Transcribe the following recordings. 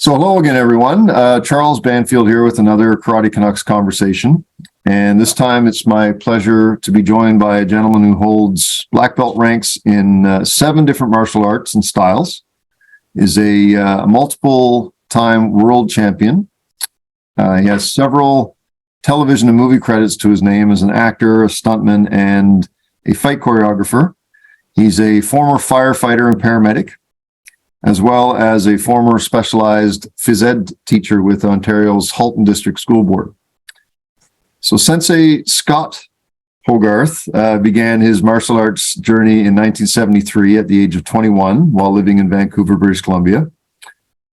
So hello again, everyone. Charles Banfield here with another Karate Canucks conversation. And this time it's my pleasure to be joined by a gentleman who holds black belt ranks in 7 different martial arts and styles, is a multiple-time world champion. He has several television and movie credits to his name as an actor, a stuntman, and a fight choreographer. He's a former firefighter and paramedic, as well as a former specialized phys ed teacher with Ontario's Halton District School Board. So Sensei Scott Hogarth began his martial arts journey in 1973 at the age of 21 while living in Vancouver, British Columbia,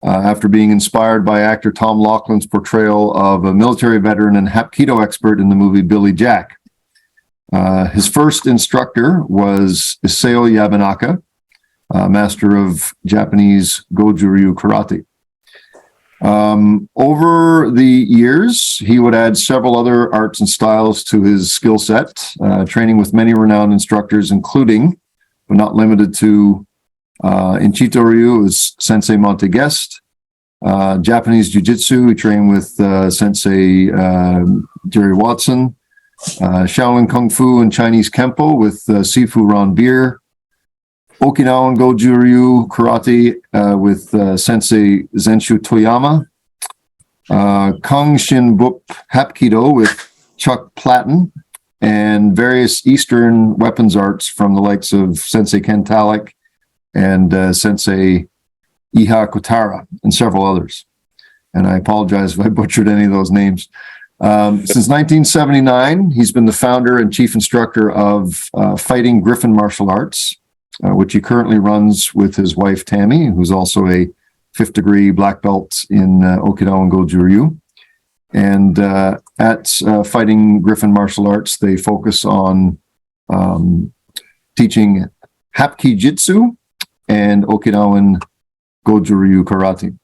after being inspired by actor Tom Laughlin's portrayal of a military veteran and Hapkido expert in the movie Billy Jack. His first instructor was Iseo Yabanaka, master of Japanese Goju-Ryu Karate. Over the years, he would add several other arts and styles to his skill set, training with many renowned instructors, including, but not limited to, in Chito-Ryu is Sensei Monte Guest, Japanese Ju-Jitsu, he trained with Sensei Gerry Watson, Shaolin Kung Fu and Chinese Kempo with Sifu Ron Beer, Okinawan Goju-Ryu Karate with Sensei Zenshu Toyama, Shin Bup Hapkido with Chuck Platten, and various Eastern weapons arts from the likes of Sensei Ken Tallack and Sensei Iha Kotara, and several others. And I apologize if I butchered any of those names. Since 1979, he's been the founder and chief instructor of Fighting Griffin Martial Arts, which he currently runs with his wife, Tammy, who's also a 5th degree black belt in Okinawan Goju-Ryu. And at Fighting Griffin Martial Arts, they focus on teaching Hapki-Jitsu and Okinawan Goju-Ryu Karate.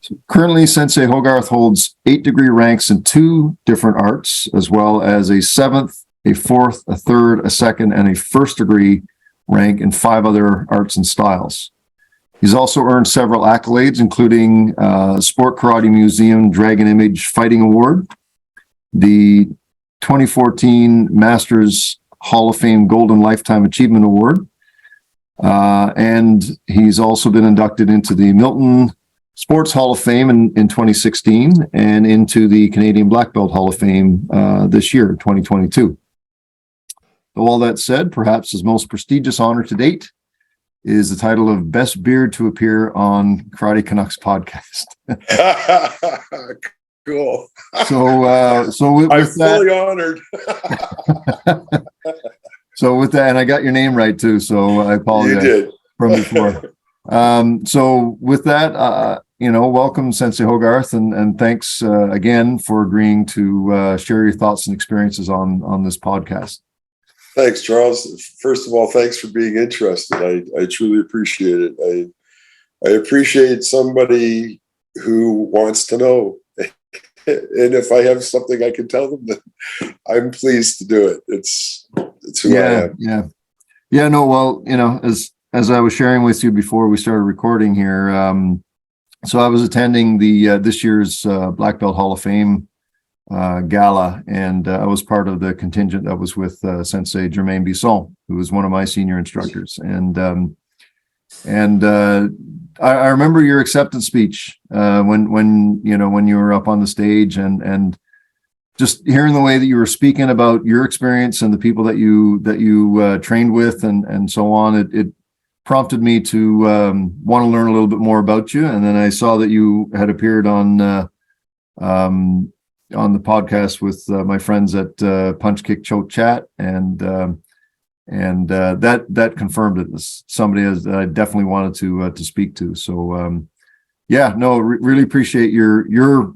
So currently, Sensei Hogarth holds 8 degree ranks in 2 different arts, as well as a 7th, a 4th, a 3rd, a 2nd, and a 1st degree rank in 5 other arts and styles. He's also earned several accolades, including Sport Karate Museum Dragon Image Fighting Award, the 2014 Masters Hall of Fame Golden Lifetime Achievement Award, and he's also been inducted into the Milton Sports Hall of Fame in 2016 and into the Canadian Black Belt Hall of Fame this year, 2022. All that said, perhaps his most prestigious honor to date is the title of Best Beard to Appear on Karate Canucks podcast. Cool. So with I'm that, fully honored. So with that, and I got your name right too, so I apologize. You did. From before. So with that, welcome Sensei Hogarth, and thanks again for agreeing to share your thoughts and experiences on this podcast. Thanks, Charles. First of all, thanks for being interested. I truly appreciate it. I appreciate somebody who wants to know. And if I have something I can tell them, then I'm pleased to do it. It's who I am. Yeah. No, well, as I was sharing with you before we started recording here, so I was attending the this year's Black Belt Hall of Fame gala, and I was part of the contingent that was with Sensei Germain Bisson, who was one of my senior instructors. And I remember your acceptance speech when you were up on the stage, and just hearing the way that you were speaking about your experience and the people that you trained with and so on. It prompted me to want to learn a little bit more about you. And then I saw that you had appeared on the podcast with my friends at Punch Kick Choke Chat, and that confirmed it as somebody that I definitely wanted to speak to. So really appreciate your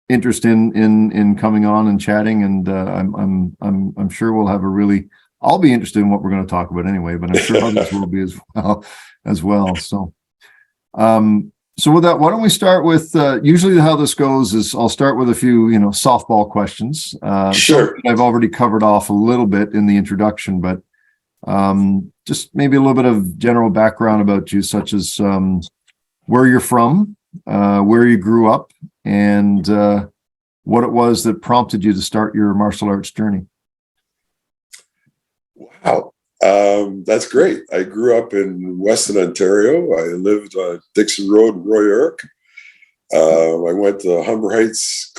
interest in coming on and chatting, and I'm sure we'll have I'll be interested in what we're going to talk about anyway, but I'm sure others will be as well. So with that, why don't we start with, usually how this goes is I'll start with a few, softball questions. Sure. I've already covered off a little bit in the introduction, but just maybe a little bit of general background about you, such as where you're from, where you grew up, and what it was that prompted you to start your martial arts journey. Wow. That's great. I grew up in Western Ontario. I lived on Dixon Road in Roy York. I went to Humber Heights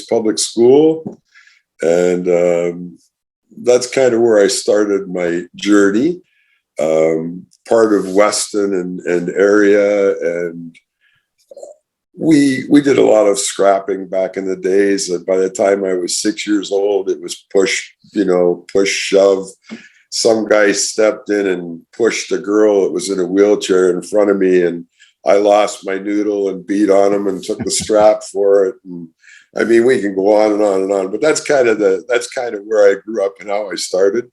Public School, and that's kind of where I started my journey. Part of Weston and area, and we did a lot of scrapping back in the days. And by the time I was 6 years old, it was push, shove. Some guy stepped in and pushed a girl that was in a wheelchair in front of me, and I lost my noodle and beat on him and took the strap for it. And I mean, we can go on and on and on, but that's kind of where I grew up and how I started.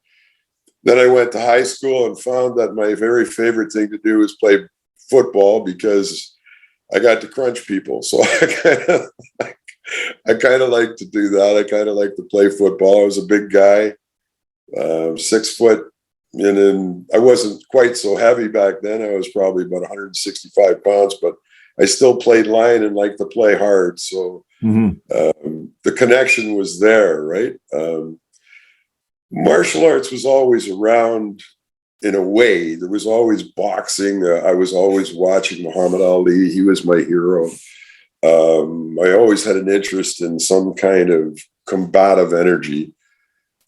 Then I went to high school and found that my very favorite thing to do was play football, because I got to crunch people. So I kind of like to do that. I kind of like to play football. I was a big guy, 6 foot. And then I wasn't quite so heavy back then. I was probably about 165 pounds, but I still played line and liked to play hard. So the connection was there, right? Martial arts was always around in a way. There was always boxing. I was always watching Muhammad Ali. He was my hero. I always had an interest in some kind of combative energy.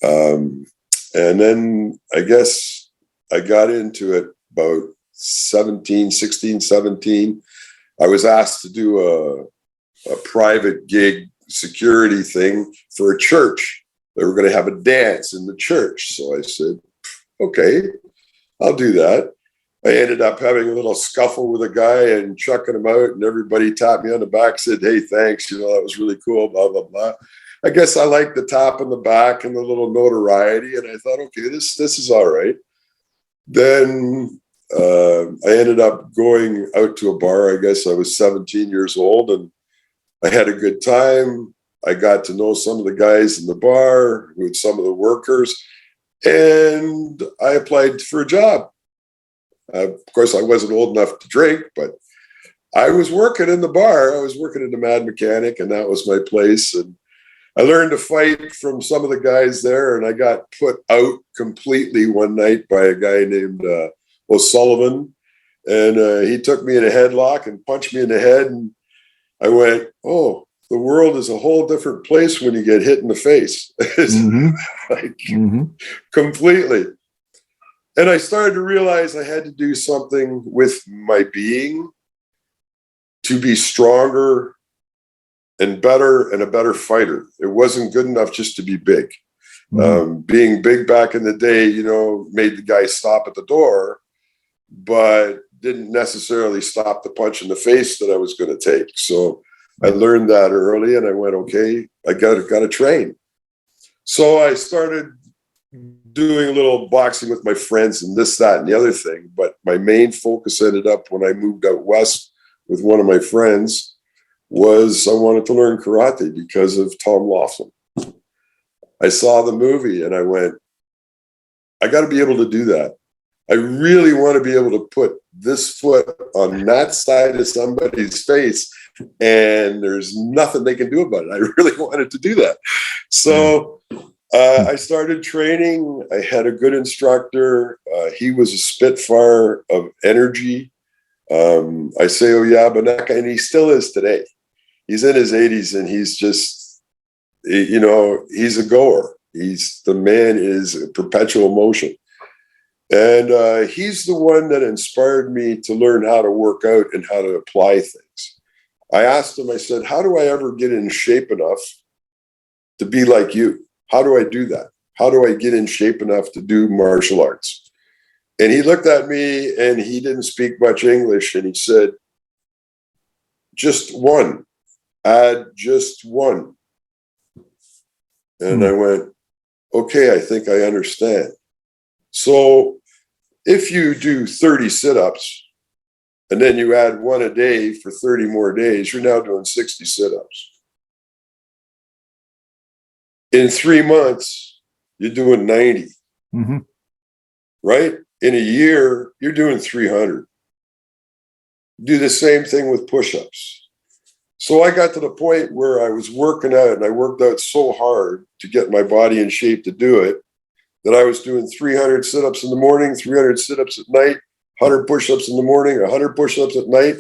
And then I guess I got into it about 16, 17. I was asked to do a private gig security thing for a church. They were going to have a dance in the church. So I said, okay, I'll do that. I ended up having a little scuffle with a guy and chucking him out, and everybody tapped me on the back, said, hey, thanks. That was really cool, blah, blah, blah. I guess I liked the tap on the back and the little notoriety. And I thought, okay, this is all right. Then I ended up going out to a bar. I guess I was 17 years old, and I had a good time. I got to know some of the guys in the bar, with some of the workers, and I applied for a job. Of course, I wasn't old enough to drink, but I was working in the bar. I was working in the Mad Mechanic, and that was my place. And I learned to fight from some of the guys there, and I got put out completely one night by a guy named O'Sullivan. And he took me in a headlock and punched me in the head. And I went, oh, the world is a whole different place when you get hit in the face. Completely. And I started to realize I had to do something with my being to be stronger and better and a better fighter. It wasn't good enough just to be big. Being big back in the day, made the guy stop at the door, but didn't necessarily stop the punch in the face that I was going to take. So I learned that early, and I went, okay, I got to train. So I started doing a little boxing with my friends and this, that, and the other thing. But my main focus ended up when I moved out west with one of my friends was I wanted to learn karate because of Tom Laughlin. I saw the movie and I went, I got to be able to do that. I really want to be able to put this foot on that side of somebody's face, and there's nothing they can do about it. I really wanted to do that. So I started training. I had a good instructor. He was a spitfire of energy. Iseo Yabanaka, and he still is today. He's in his 80s, and he's just, he's a goer. The man is a perpetual motion. And he's the one that inspired me to learn how to work out and how to apply things. I asked him, I said, how do I ever get in shape enough to be like you? How do I do that? How do I get in shape enough to do martial arts? And he looked at me, and he didn't speak much English. And he said, just one, add just one. And I went, okay, I think I understand. So if you do 30 sit-ups and then you add one a day for 30 more days, you're now doing 60 sit-ups. In 3 months, you're doing 90, right? In a year, you're doing 300. do the same thing with push-ups. So I got to the point where I was working out, and I worked out so hard to get my body in shape to do it, that I was doing 300 sit-ups in the morning, 300 sit-ups at night, 100 push-ups in the morning, 100 push-ups at night.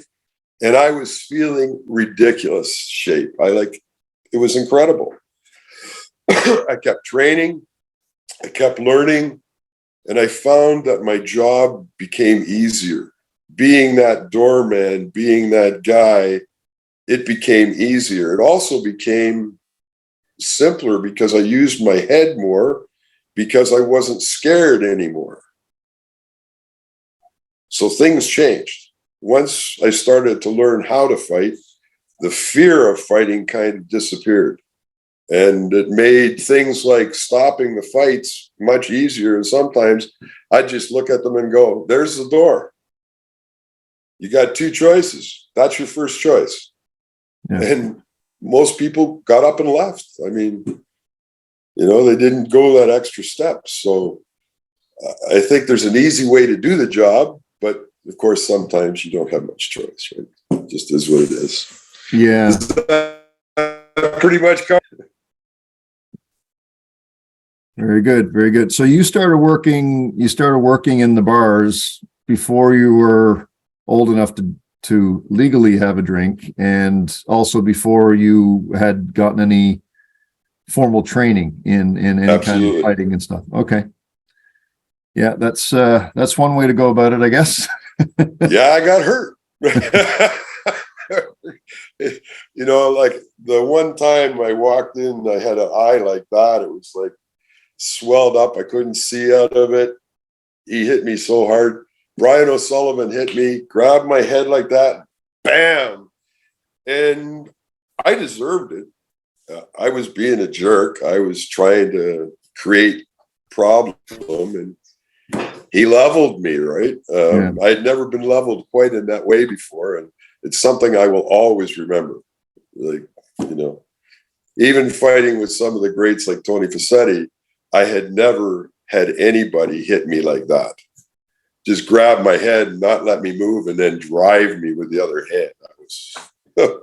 And I was feeling ridiculous shape. It was incredible. I kept training, I kept learning, and I found that my job became easier. Being that doorman, being that guy, it became easier. It also became simpler because I used my head more, because I wasn't scared anymore. So things changed. Once I started to learn how to fight, the fear of fighting kind of disappeared. And it made things like stopping the fights much easier. And sometimes I'd just look at them and go, there's the door. You got two choices. That's your first choice. Yeah. And most people got up and left. I mean, they didn't go that extra step. So I think there's an easy way to do the job, but of course, sometimes you don't have much choice, right? It just is what it is. Yeah. Pretty much covered. Very good. Very good. So you started working in the bars before you were old enough to legally have a drink, and also before you had gotten any formal training in any Absolutely. kind of fighting and stuff. Okay. Yeah, that's one way to go about it, I guess. Yeah, I got hurt. Like the one time I walked in, I had an eye like that. It was like swelled up. I couldn't see out of it. He hit me so hard. Brian O'Sullivan hit me, grabbed my head like that. Bam. And I deserved it. I was being a jerk. I was trying to create problem, and he leveled me, right? I'd never been leveled quite in that way before, and it's something I will always remember. Even fighting with some of the greats like Tony Facchetti, I had never had anybody hit me like that. Just grab my head and not let me move, and then drive me with the other hand. That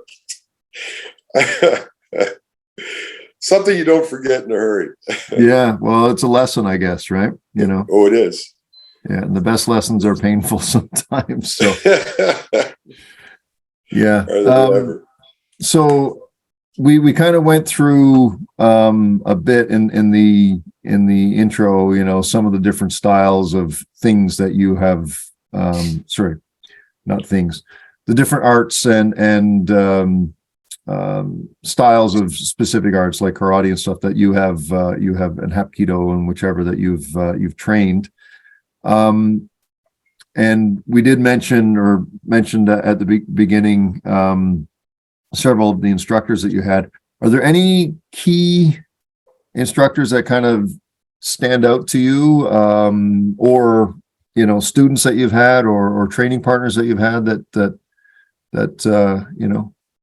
was something you don't forget in a hurry. Yeah, well, it's a lesson, I guess, right? Oh, it is. Yeah, and the best lessons are painful sometimes. So, yeah. So we kind of went through a bit in the intro, some of the different styles of things that you have. Not things, the different arts and styles of specific arts like karate and stuff that you have and Hapkido and whichever that you've trained. And we did mentioned at the beginning several of the instructors that you had. Are there any key instructors that kind of stand out to you, or students that you've had, or training partners that you've had that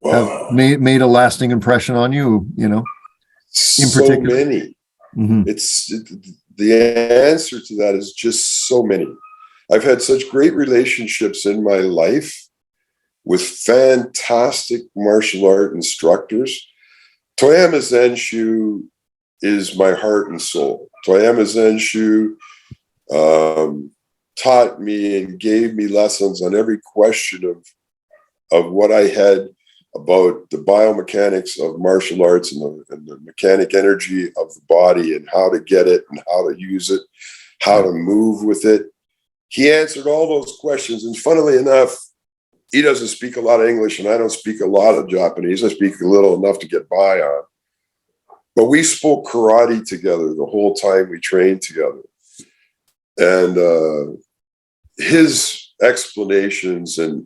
have made a lasting impression on you? In particular, so many. Mm-hmm. The answer to that is just so many. I've had such great relationships in my life with fantastic martial art instructors. Toyama Zenshu is my heart and soul. Toyama Zenshu taught me and gave me lessons on every question of what I had about the biomechanics of martial arts and the mechanic energy of the body, and how to get it and how to use it, how to move with it. He answered all those questions. And funnily enough, he doesn't speak a lot of English, and I don't speak a lot of Japanese. I speak a little enough to get by on. But we spoke karate together the whole time we trained together. And his explanations and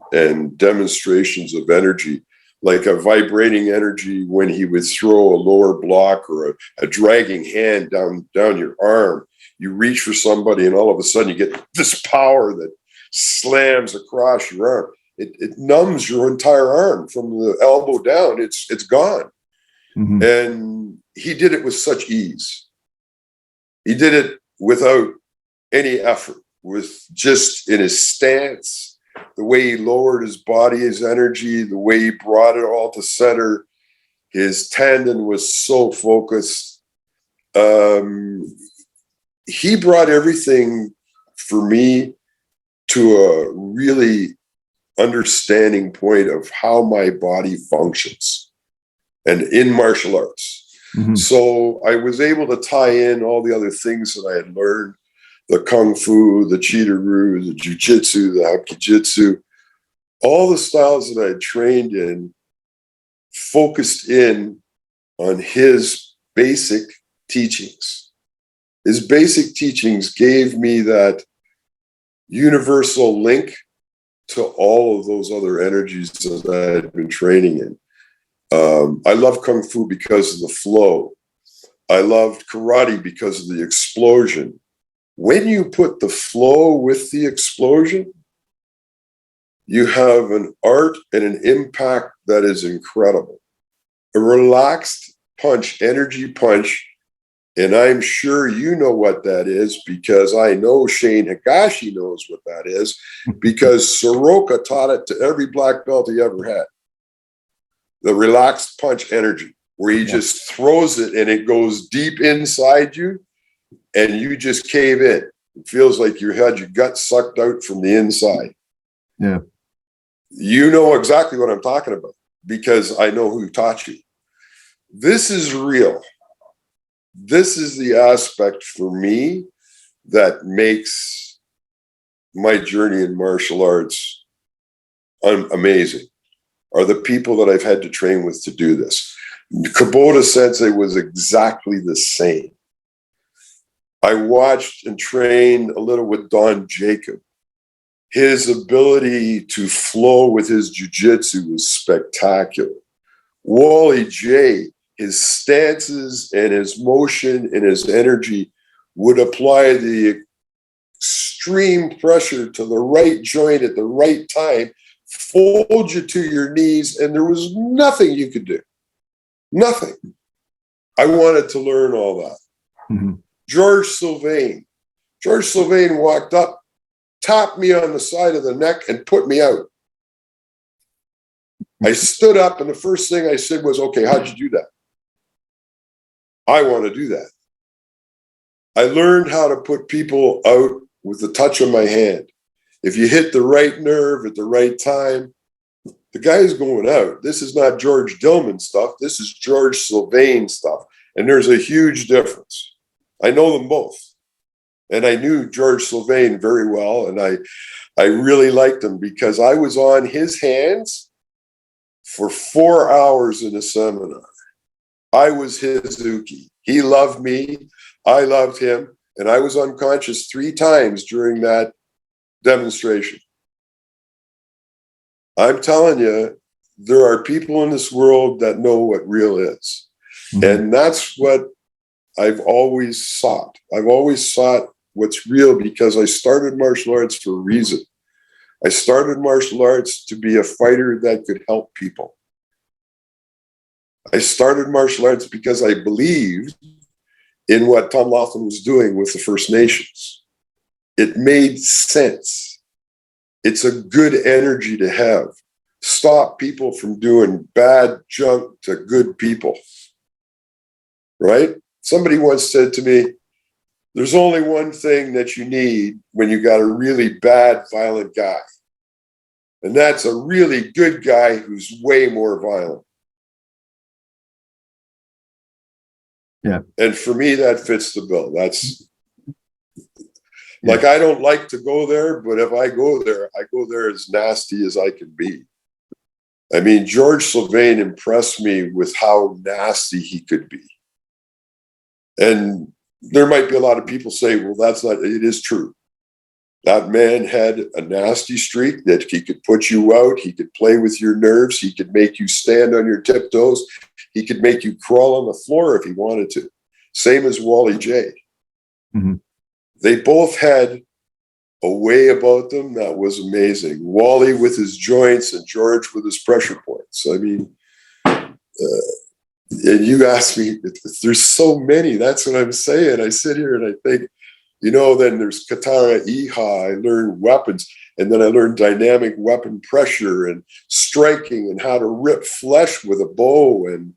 demonstrations of energy, like a vibrating energy when he would throw a lower block or a dragging hand down your arm. You reach for somebody and all of a sudden you get this power that slams across your arm. It numbs your entire arm from the elbow down. It's gone. Mm-hmm. And he did it with such ease. He did it without any effort, with just in his stance, the way he lowered his body, his energy, the way he brought it all to center. His tendon was so focused. He brought everything for me to a really understanding point of how my body functions and in martial arts. Mm-hmm. So I was able to tie in all the other things that I had learned, the Kung Fu, the Chito-Ryu, the Ju-Jitsu, the Hapkido, all the styles that I had trained in, focused in on his basic teachings. His basic teachings gave me that universal link to all of those other energies that I had been training in. I love Kung Fu because of the flow. I loved karate because of the explosion. When you put the flow with the explosion, you have an art and an impact that is incredible. A relaxed punch, energy punch, and I'm sure you know what that is because I know Shane Higashi knows what that is because Soroka taught it to every black belt he ever had. The relaxed punch energy, where he just throws it and it goes deep inside you and you just cave in. It feels like you had your gut sucked out from the inside. Yeah. You know exactly what I'm talking about because I know who taught you. This is real. This is the aspect for me that makes my journey in martial arts amazing, are the people that I've had to train with to do this. Kubota Sensei was exactly the same. I watched and trained a little with Don Jacob. His ability to flow with his jiu-jitsu was spectacular. Wally J, his stances and his motion and his energy would apply the extreme pressure to the right joint at the right time, fold you to your knees, and there was nothing you could do. Nothing. I wanted to learn all that. Mm-hmm. George Sylvain walked up, tapped me on the side of the neck, and put me out. I stood up, and the first thing I said was, okay, how'd you do that? I want to do that. I learned how to put people out with the touch of my hand. If you hit the right nerve at the right time, the guy's going out. This is not George Dillman stuff. This is George Sylvain stuff. And there's a huge difference. I know them both. And I knew George Sylvain very well. And I really liked him because I was on his hands for 4 hours in a seminar. I was his uke. He loved me. I loved him. And I was unconscious 3 times during that demonstration. I'm telling you, there are people in this world that know what real is. Mm-hmm. And that's what I've always sought. I've always sought what's real because I started martial arts for a reason. I started martial arts to be a fighter that could help people. I started martial arts because I believed in what Tom Laughlin was doing with the First Nations. It made sense. It's a good energy to have. Stop people from doing bad junk to good people. Right? Somebody once said to me, there's only one thing that you need when you got a really bad, violent guy. And that's a really good guy who's way more violent. Yeah. And for me, that fits the bill. That's like, I don't like to go there, but if I go there as nasty as I can be. I mean, George Sylvain impressed me with how nasty he could be. And there might be a lot of people say, well, that's not, it is true. That man had a nasty streak that he could put you out. He could play with your nerves. He could make you stand on your tiptoes. He could make you crawl on the floor if he wanted to. Same as Wally J. Mm-hmm. They both had a way about them that was amazing. Wally with his joints and George with his pressure points. I mean, and you asked me, there's so many. That's what I'm saying. I sit here and I think, then there's Katara Iha. I learned weapons. And then I learned dynamic weapon pressure and striking and how to rip flesh with a bow and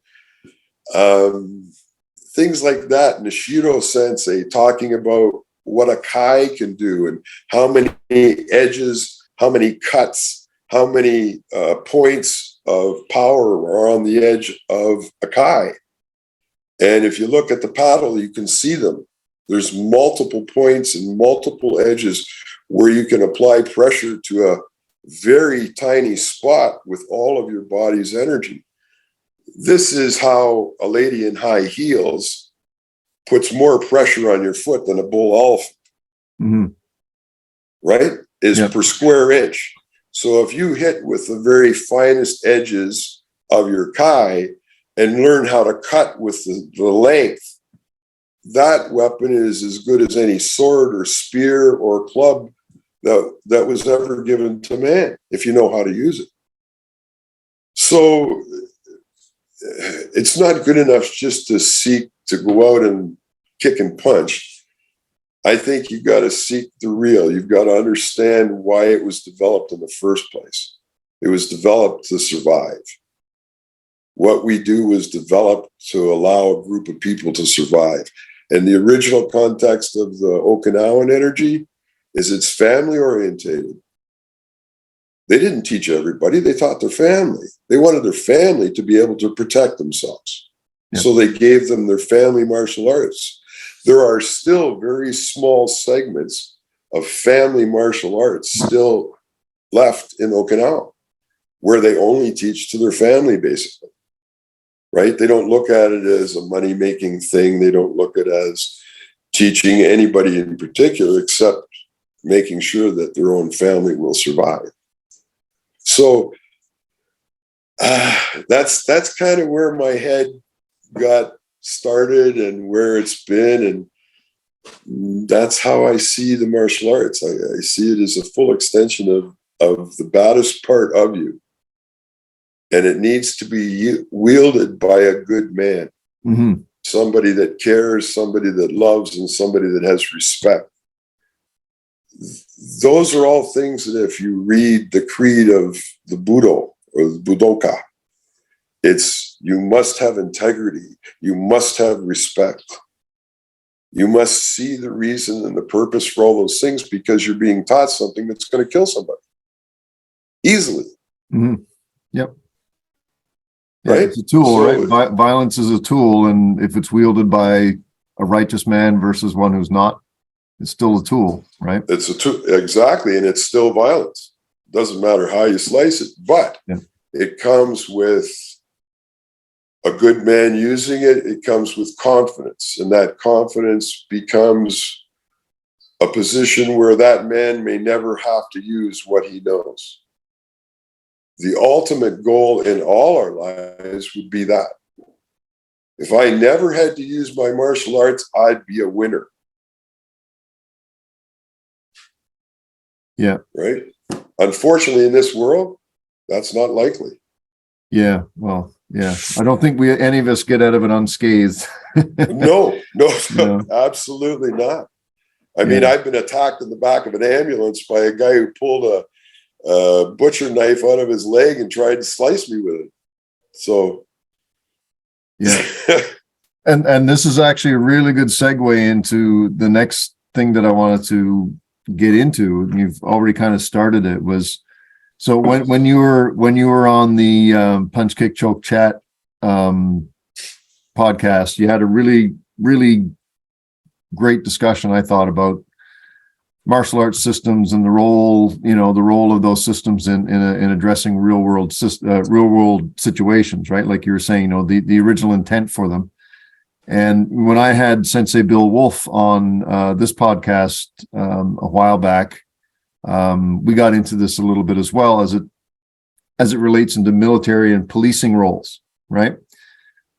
things like that. Nishido Sensei talking about what a kai can do and how many edges, how many cuts, how many points of power are on the edge of a kai. And if you look at the paddle, you can see them. There's multiple points and multiple edges where you can apply pressure to a very tiny spot with all of your body's energy. This is how a lady in high heels puts more pressure on your foot than a bull elephant, right? Is per square inch. So if you hit with the very finest edges of your kai and learn how to cut with the length, that weapon is as good as any sword or spear or club that was ever given to man, if you know how to use it. So it's not good enough just to seek to go out and kick and punch. I think you've got to seek the real. You've got to understand why it was developed in the first place. It was developed to survive. What we do was developed to allow a group of people to survive. And the original context of the Okinawan energy is it's family orientated. They didn't teach everybody, they taught their family. They wanted their family to be able to protect themselves. Yeah. So they gave them their family martial arts. There are still very small segments of family martial arts still left in Okinawa, where they only teach to their family, basically. Right? They don't look at it as a money-making thing. They don't look at it as teaching anybody in particular, except making sure that their own family will survive. So that's kind of where my head got started and where it's been. And that's how I see the martial arts. I see it as a full extension of the baddest part of you. And it needs to be wielded by a good man, somebody that cares, somebody that loves, and somebody that has respect. Those are all things that if you read the creed of the Budo or the Budoka, it's you must have integrity, you must have respect, you must see the reason and the purpose for all those things because you're being taught something that's going to kill somebody easily. Yep. Right? It's a tool, right? Violence is a tool, and if it's wielded by a righteous man versus one who's not, it's still a tool, right? It's a tool, exactly, and it's still violence. Doesn't matter how you slice it, but it comes with a good man using it. It comes with confidence, and that confidence becomes a position where that man may never have to use what he knows. The ultimate goal in all our lives would be that. If I never had to use my martial arts, I'd be a winner. Yeah. Right? Unfortunately, in this world, that's not likely. Yeah. Well, yeah. I don't think any of us get out of it unscathed. No, absolutely not. I mean, I've been attacked in the back of an ambulance by a guy who pulled a butcher knife out of his leg and tried to slice me with it. So, yeah. And this is actually a really good segue into the next thing that I wanted to get into. You've already kind of started it. Was so when you were on the Punch Kick Choke Chat podcast, you had a really great discussion, I thought, about martial arts systems and the role of those systems in addressing real world situations, right? Like you were saying, the original intent for them. And when I had Sensei Bill Wolf on this podcast a while back, we got into this a little bit as well as it relates into military and policing roles, right?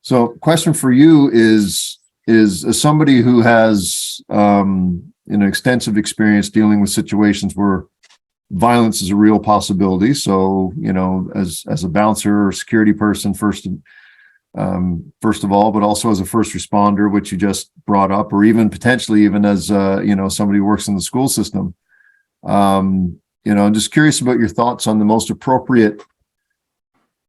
So, question for you is as somebody who has extensive experience dealing with situations where violence is a real possibility. So, as a bouncer or security person, first of all, but also as a first responder, which you just brought up, or even potentially even as somebody who works in the school system. I'm just curious about your thoughts on the most appropriate,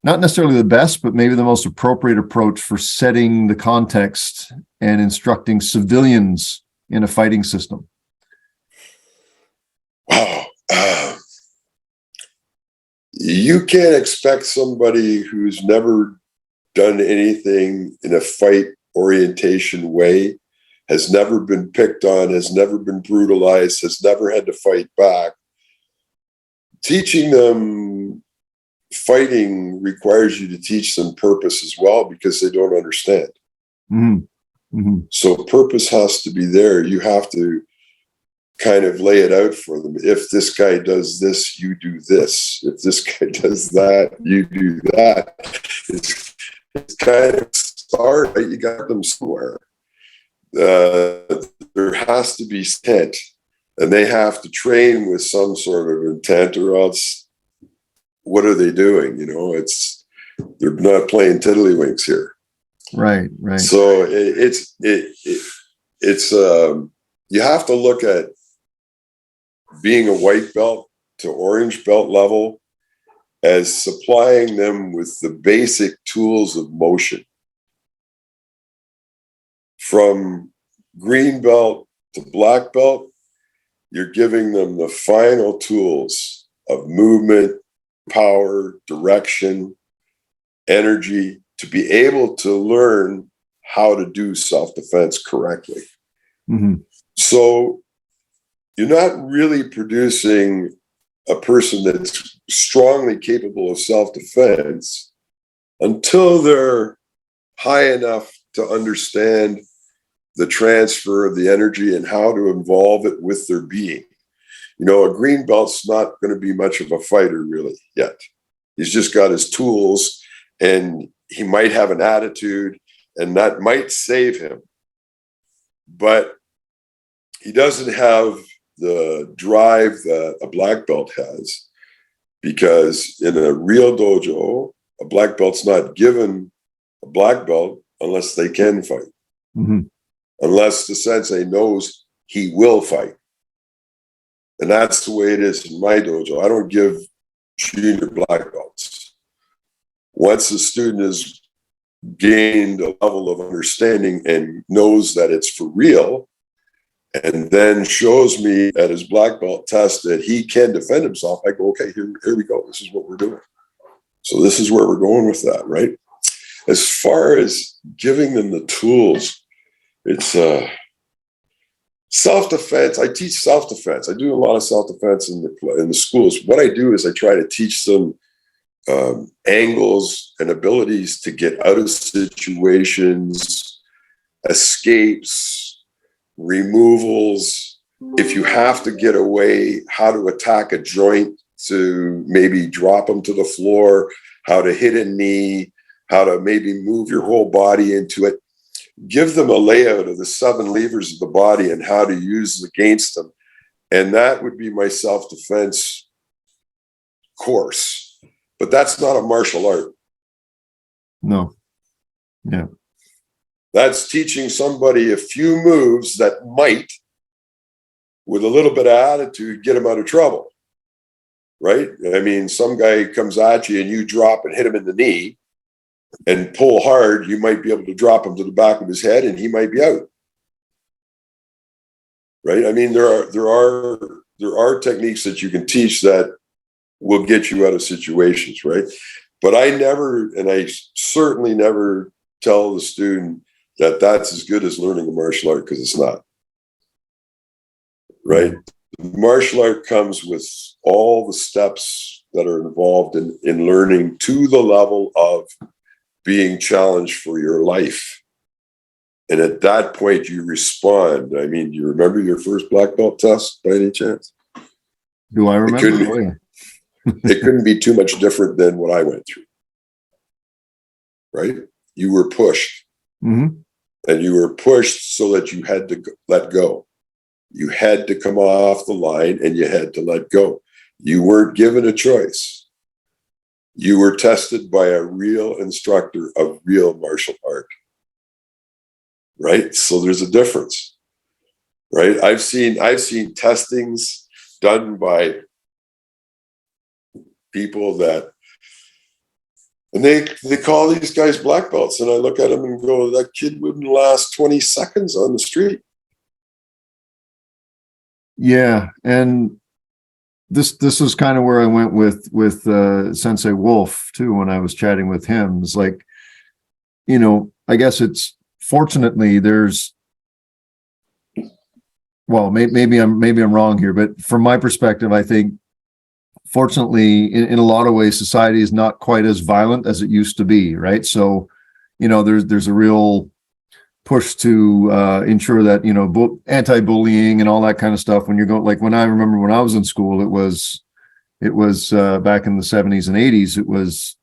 not necessarily the best, but maybe the most appropriate approach for setting the context and instructing civilians in a fighting system. Wow. You can't expect somebody who's never done anything in a fight orientation way, has never been picked on, has never been brutalized, has never had to fight back. Teaching them fighting requires you to teach them purpose as well, because they don't understand. Mm-hmm. Mm-hmm. So purpose has to be there. You have to kind of lay it out for them. If this guy does this, you do this. If this guy does that, you do that. It's kind of start, right? You got them somewhere. There has to be intent, and they have to train with some sort of intent, or else what are they doing? They're not playing tiddlywinks here. Right. So it's you have to look at being a white belt to orange belt level as supplying them with the basic tools of motion. From green belt to black belt, you're giving them the final tools of movement, power, direction, energy, to be able to learn how to do self-defense correctly. Mm-hmm. So you're not really producing a person that's strongly capable of self-defense until they're high enough to understand the transfer of the energy and how to involve it with their being. A green belt's not going to be much of a fighter really yet. He's just got his tools, and he might have an attitude, and that might save him. But he doesn't have the drive that a black belt has, because in a real dojo, a black belt's not given a black belt unless they can fight. Mm-hmm. Unless the sensei knows he will fight. And that's the way it is in my dojo. I don't give junior black belts. Once the student has gained a level of understanding and knows that it's for real, and then shows me at his black belt test that he can defend himself, I go, okay, here we go. This is what we're doing. So this is where we're going with that, right? As far as giving them the tools, it's self-defense. I teach self-defense. I do a lot of self-defense in the schools. What I do is I try to teach them angles and abilities to get out of situations, escapes, removals. If you have to get away, how to attack a joint to maybe drop them to the floor, how to hit a knee, how to maybe move your whole body into it. Give them a layout of the 7 levers of the body and how to use against them. And that would be my self-defense course. But that's not a martial art. No. Yeah. That's teaching somebody a few moves that might, with a little bit of attitude, get them out of trouble. Right? I mean, some guy comes at you and you drop and hit him in the knee and pull hard, you might be able to drop him to the back of his head and he might be out. Right? I mean, there are techniques that you can teach that will get you out of situations, right? But I certainly never tell the student that that's as good as learning a martial art, because it's not. Right? Martial art comes with all the steps that are involved in learning to the level of being challenged for your life. And at that point, you respond. I mean, do you remember your first black belt test by any chance? Do I remember? It couldn't be too much different than what I went through. Right? You were pushed. Mm-hmm. And you were pushed so that you had to let go. You had to come off the line and you had to let go. You weren't given a choice. You were tested by a real instructor of real martial art. Right? So there's a difference. Right? I've seen testings done by people that, and they call these guys black belts, and I look at them and go, that kid wouldn't last 20 seconds on the street. Yeah, and this is kind of where I went with Sensei Wolf too when I was chatting with him. It's like, you know, I guess it's fortunately there's, well, maybe I'm wrong here, but from my perspective, I think fortunately in a lot of ways society is not quite as violent as it used to be, right? So, you know, there's a real push to ensure that, you know, anti-bullying and all that kind of stuff. When you're going, like when I remember when I was in school, it was back in the 70s and 80s, it was,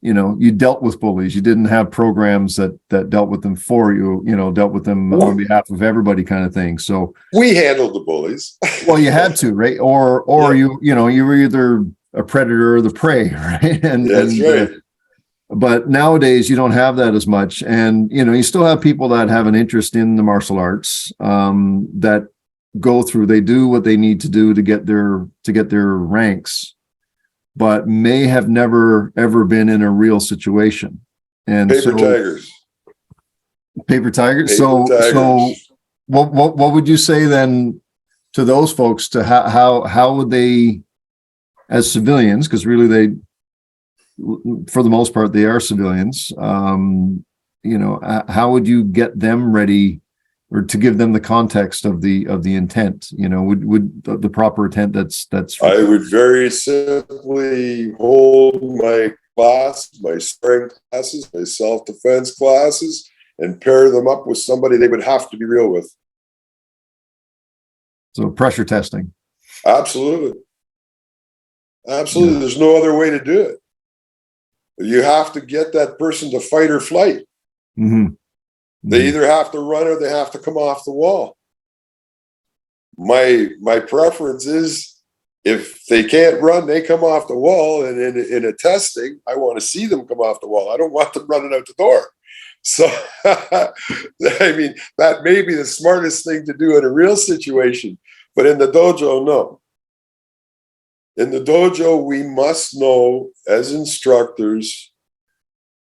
you know, you dealt with bullies. You didn't have programs that dealt with them for you, you know, dealt with them on behalf of everybody kind of thing. So we handled the bullies. Well, you had to, right? Or yeah. you know, you were either a predator or the prey, right? That's right. But nowadays you don't have that as much. And, you know, you still have people that have an interest in the martial arts, that go through, they do what they need to do to get their ranks, but may have never ever been in a real situation. And paper tigers. So what would you say then to those folks, to how would they, as civilians, because really they, for the most part, they are civilians, you know, how would you get them ready, or to give them the context of the intent, you know, would the proper intent that's I would very simply hold my class, my sparring classes, my self-defense classes, and pair them up with somebody they would have to be real with. So pressure testing. Absolutely. Yeah. There's no other way to do it. You have to get that person to fight or flight. Mm-hmm. They either have to run or they have to come off the wall. My preference is, if they can't run, they come off the wall. And in a testing, I want to see them come off the wall. I don't want them running out the door. So, I mean, that may be the smartest thing to do in a real situation. But in the dojo, no. In the dojo, we must know as instructors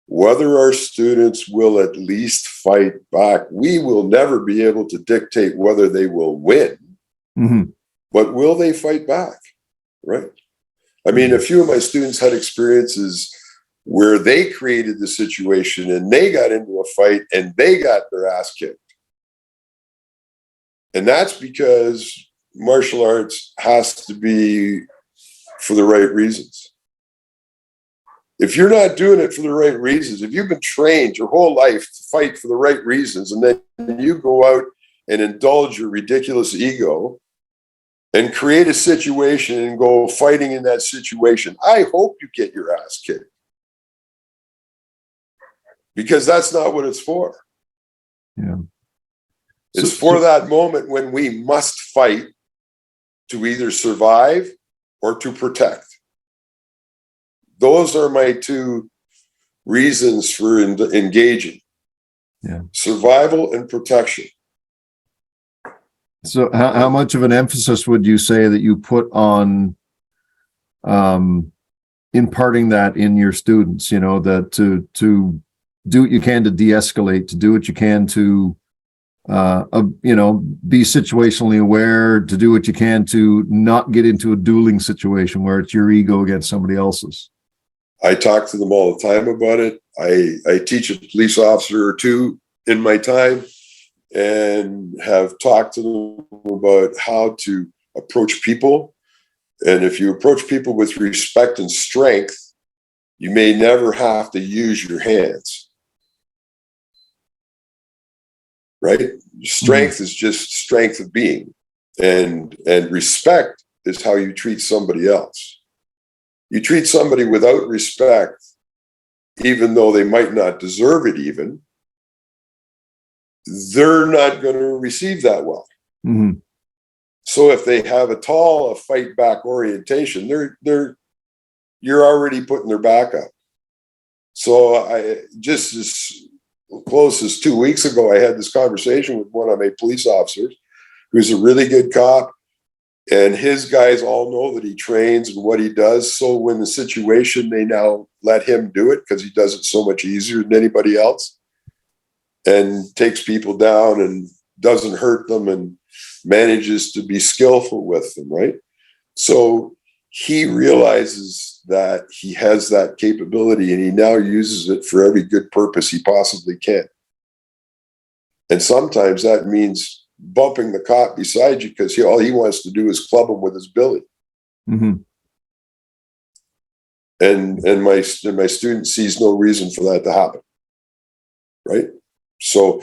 whether our students will at least fight back. We will never be able to dictate whether they will win, but will they fight back, right? I mean, a few of my students had experiences where they created the situation and they got into a fight and they got their ass kicked. And that's because martial arts has to be for the right reasons. If you're not doing it for the right reasons, if you've been trained your whole life to fight for the right reasons, and then you go out and indulge your ridiculous ego and create a situation and go fighting in that situation, I hope you get your ass kicked. Because that's not what it's for. Yeah. It's for that moment when we must fight to either survive or to protect. Those are my two reasons for engaging. Yeah. Survival and protection. So how much of an emphasis would you say that you put on imparting that in your students, you know, that to do what you can to de-escalate, to do what you can to you know, be situationally aware, to do what you can to not get into a dueling situation where it's your ego against somebody else's? I talk to them all the time about it. I teach a police officer or two in my time and have talked to them about how to approach people. And if you approach people with respect and strength, you may never have to use your hands. Right? Strength is just strength of being. And respect is how you treat somebody else. You treat somebody without respect, even though they might not deserve it even, they're not going to receive that well. Mm-hmm. So if they have a fight back orientation, you're already putting their back up. So I just as close as 2 weeks ago, I had this conversation with one of my police officers who's a really good cop. And his guys all know that he trains and what he does. So when the situation, they now let him do it because he does it so much easier than anybody else, and takes people down and doesn't hurt them and manages to be skillful with them, right? So he realizes that he has that capability, and he now uses it for every good purpose he possibly can. And sometimes that means bumping the cop beside you because all he wants to do is club him with his billy. Mm-hmm. And my student sees no reason for that to happen, right? So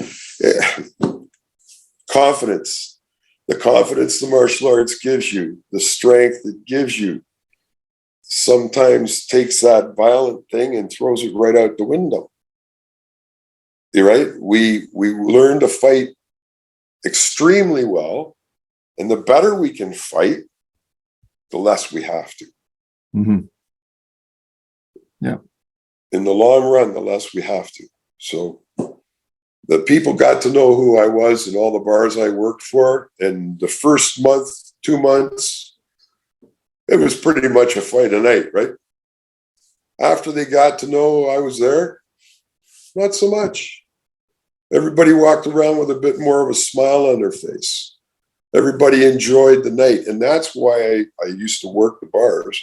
confidence, the confidence the martial arts gives you, the strength it gives you, sometimes takes that violent thing and throws it right out the window. You're right. We learn to fight extremely well, and the better we can fight, the less we have to. Mm-hmm. Yeah. In the long run, the less we have to. So the people got to know who I was in all the bars I worked for, and the first month, 2 months, it was pretty much a fight a night, right? After they got to know I was there, not so much. Everybody walked around with a bit more of a smile on their face. Everybody enjoyed the night. And that's why I used to work the bars,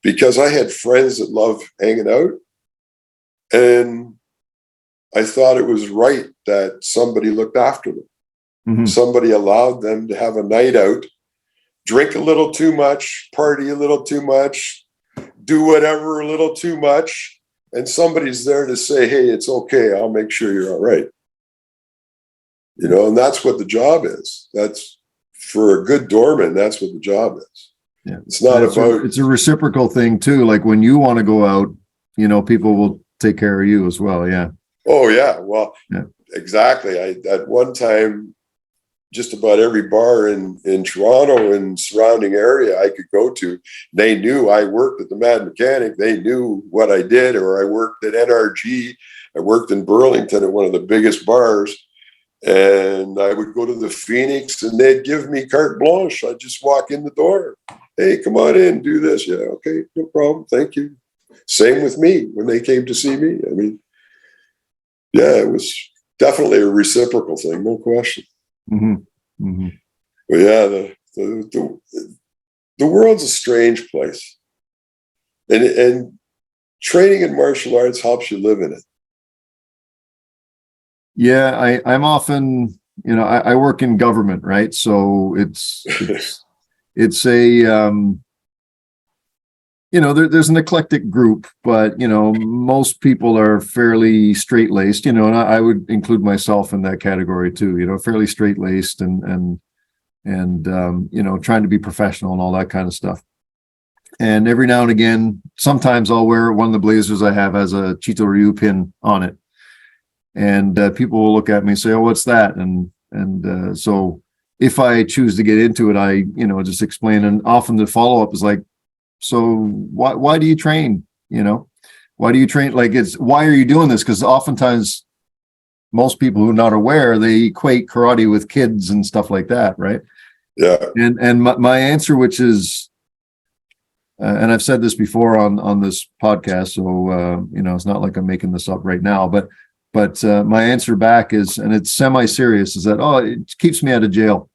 because I had friends that loved hanging out. And I thought it was right that somebody looked after them. Mm-hmm. Somebody allowed them to have a night out, drink a little too much, party a little too much, do whatever a little too much. And somebody's there to say, hey, it's okay. I'll make sure you're all right. You know, and that's what the job is. That's, for a good doorman, that's what the job is. Yeah. It's not about... It's a reciprocal thing too. Like when you want to go out, you know, people will take care of you as well. Yeah. Oh, yeah. Well, yeah. Exactly. At one time, just about every bar in Toronto and surrounding area I could go to, they knew I worked at the Mad Mechanic. They knew what I did, or I worked at NRG. I worked in Burlington at one of the biggest bars. And I would go to the Phoenix and they'd give me carte blanche. I'd just walk in the door. Hey, come on in, do this. Yeah, okay, no problem. Thank you. Same with me when they came to see me. I mean, yeah, it was definitely a reciprocal thing, no question. Mm-hmm. Mm-hmm. But yeah, the world's a strange place. And training in martial arts helps you live in it. Yeah, I'm often, you know, I work in government, right? So it's a, you know, there's an eclectic group, but, you know, most people are fairly straight-laced, you know, and I would include myself in that category too, you know, fairly straight-laced and you know, trying to be professional and all that kind of stuff. And every now and again, sometimes I'll wear one of the blazers I have has a Chito-Ryu pin on it. And people will look at me and say, "Oh, what's that?" And so if I choose to get into it, I, you know, just explain. And often the follow up is like, "So why do you train? You know, why do you train? Like, it's why are you doing this?" Because oftentimes, most people who are not aware, they equate karate with kids and stuff like that, right? Yeah. And my answer, which is, and I've said this before on this podcast, so you know, it's not like I'm making this up right now, but my answer back is, and it's semi-serious, is that, oh, it keeps me out of jail.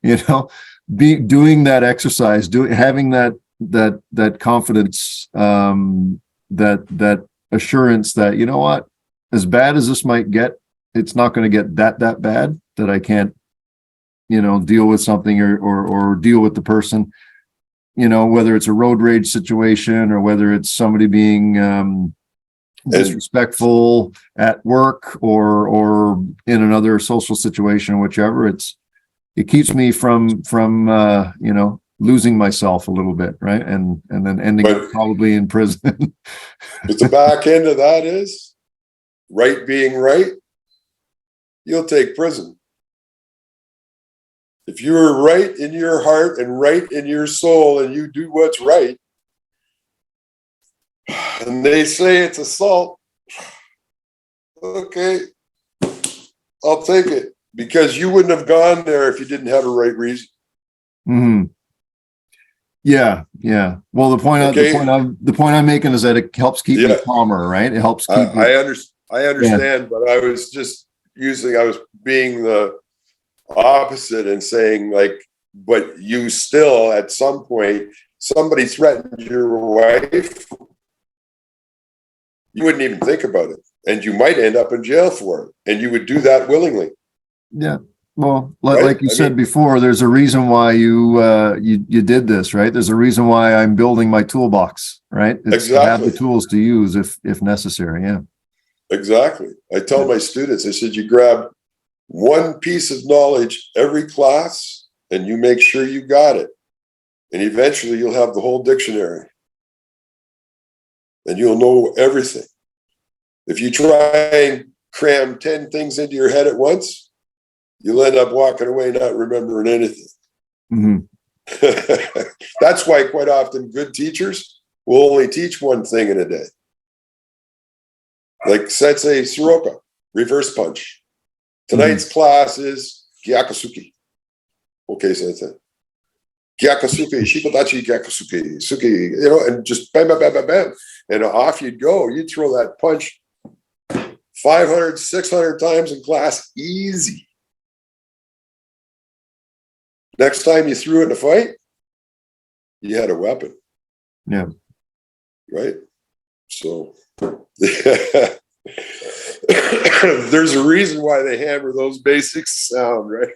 You know, doing that exercise, having that confidence, that assurance that, you know what, as bad as this might get, it's not going to get that bad that I can't, you know, deal with something or deal with the person, you know, whether it's a road rage situation or whether it's somebody being disrespectful at work or in another social situation, whichever. It keeps me from you know, losing myself a little bit, right? And then ending up probably in prison. But the back end of that is right being right, you'll take prison. If you're right in your heart and right in your soul and you do what's right, and they say it's assault, okay, I'll take it, because you wouldn't have gone there if you didn't have a right reason. Hmm. Yeah, yeah. Well, Okay. the point I'm making is that it helps keep me Yeah. calmer, right? It helps keep me. I understand, but I was just I was being the opposite and saying, like, but you still, at some point, somebody threatened your wife, you wouldn't even think about it. And you might end up in jail for it. And you would do that willingly. Yeah. Well, Right? like you said before, there's a reason why you did this, right? There's a reason why I'm building my toolbox, right? It's to have the tools to use if necessary. Yeah. Exactly. I tell my students, I said, you grab one piece of knowledge every class and you make sure you got it. And eventually you'll have the whole dictionary and you'll know everything. If you try and cram 10 things into your head at once, you'll end up walking away not remembering anything. Mm-hmm. That's why quite often good teachers will only teach one thing in a day. Like Sensei Soroka, reverse punch. Tonight's class is Gyakasuki. Okay, Sensei. Gyakasuki, Shikodachi Gyakasuki, Suki, and just bam, bam, bam, bam, bam. And off you'd go. You'd throw that punch 500, 600 times in class, easy. Next time you threw it in a fight, you had a weapon. Yeah. Right? So there's a reason why they hammer those basics sound, right?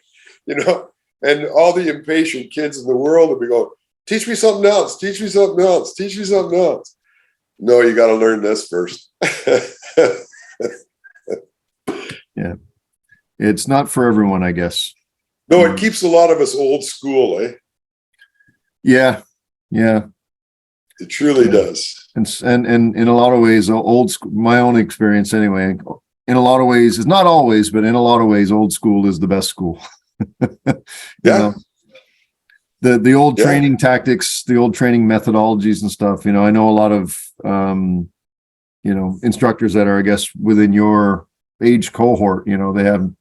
And all the impatient kids in the world will be going, teach me something else, teach me something else, teach me something else. No, you got to learn this first. Yeah. It's not for everyone, I guess. No, it keeps a lot of us old school, eh? Yeah. Yeah. It truly does. And in a lot of ways, old school, my own experience anyway, in a lot of ways, it's not always, but in a lot of ways, old school is the best school. Yeah. The old training tactics, the old training methodologies and stuff, I know a lot of, instructors that are, I guess, within your age cohort, they have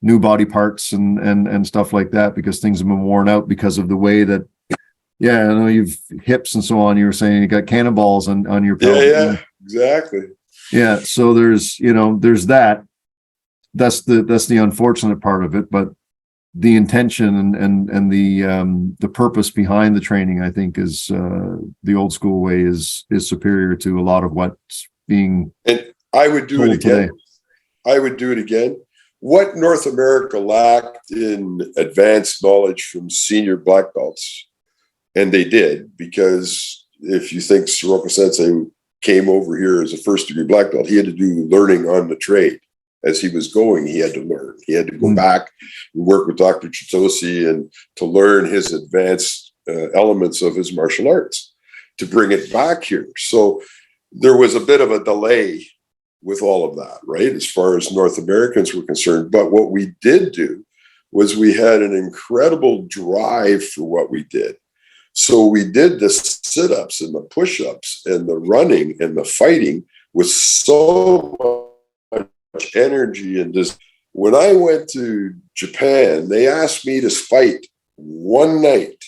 new body parts and stuff like that because things have been worn out because of the way that, I know you've hips and so on. You were saying you got cannonballs on your pelvis. Yeah, exactly. Yeah. So there's that. That's the unfortunate part of it, but the intention and the purpose behind the training, I think, is the old school way is superior to a lot of what's being. And I would do it again. Today. I would do it again. What North America lacked in advanced knowledge from senior black belts, and they did, because if you think Soroka Sensei came over here as a first degree black belt, he had to do learning on the trade. As he was going, he had to learn. He had to go back and work with Dr. Chitosi and to learn his advanced elements of his martial arts to bring it back here. So there was a bit of a delay with all of that, right, as far as North Americans were concerned. But what we did do was we had an incredible drive for what we did. So we did the sit-ups and the push-ups and the running and the fighting with so much energy. And just when I went to Japan, they asked me to fight one night.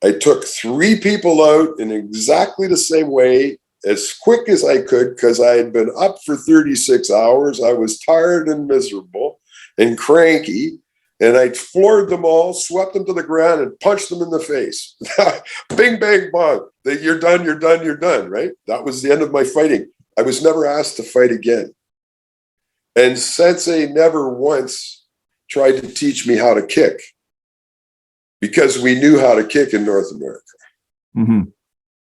I took 3 people out in exactly the same way, as quick as I could, because I had been up for 36 hours. I was tired and miserable and cranky, and I floored them all, swept them to the ground, and punched them in the face. Bing, bang, bong. You're done, you're done, you're done, right? That was the end of my fighting. I was never asked to fight again. And Sensei never once tried to teach me how to kick, because we knew how to kick in North America. Mm-hmm.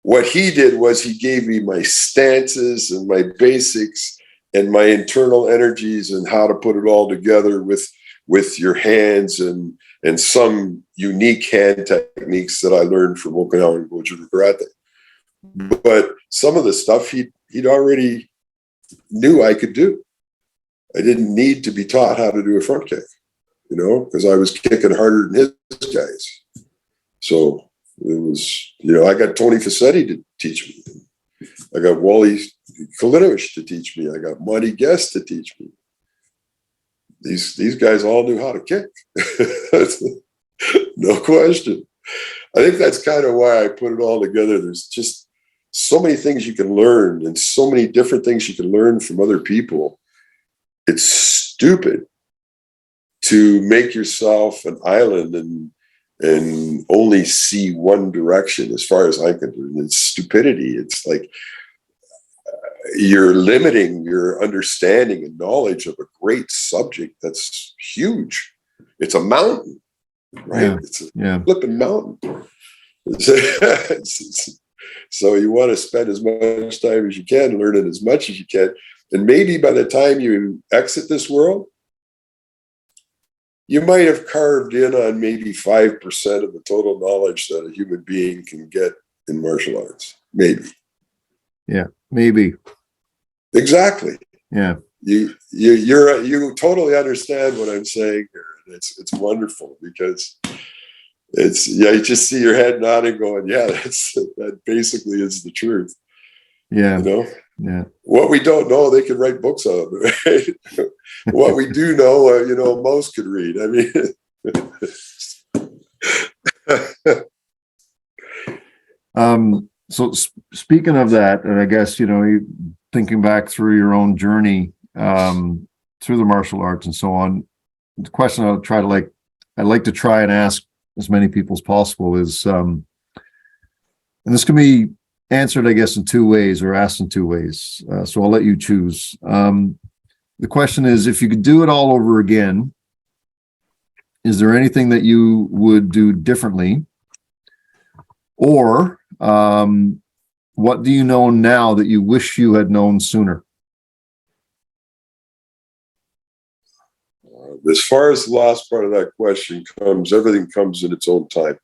What he did was he gave me my stances and my basics and my internal energies and how to put it all together with your hands and some unique hand techniques that I learned from Okinawan Goju-Ryu Karate. But some of the stuff he'd already knew I could do. I didn't need to be taught how to do a front kick, because I was kicking harder than his guys. So it was, I got Tony Facchetti to teach me. I got Wally Kalinovic to teach me. I got Monte Guest to teach me. These guys all knew how to kick. No question. I think that's kind of why I put it all together. There's just so many things you can learn and so many different things you can learn from other people. It's stupid to make yourself an island and only see one direction, as far as I'm concerned. It's stupidity. It's like you're limiting your understanding and knowledge of a great subject that's huge. It's a mountain, right? Yeah. It's a Yeah. flipping mountain. So you want to spend as much time as you can, learn it as much as you can. And maybe by the time you exit this world, you might have carved in on maybe 5% of the total knowledge that a human being can get in martial arts. Maybe. Yeah. Maybe. Exactly. Yeah. You totally understand what I'm saying here. And it's wonderful because you just see your head nodding going, yeah, that basically is the truth. Yeah. Yeah. What we don't know, they can write books on, right? What we do know, most could read. I mean, so speaking of that, and I guess, you thinking back through your own journey, through the martial arts and so on, the question I'd like to try and ask as many people as possible is, and this can be answered, I guess, in two ways or asked in two ways. So I'll let you choose. The question is, if you could do it all over again, is there anything that you would do differently? Or what do you know now that you wish you had known sooner? As far as the last part of that question comes, everything comes in its own time.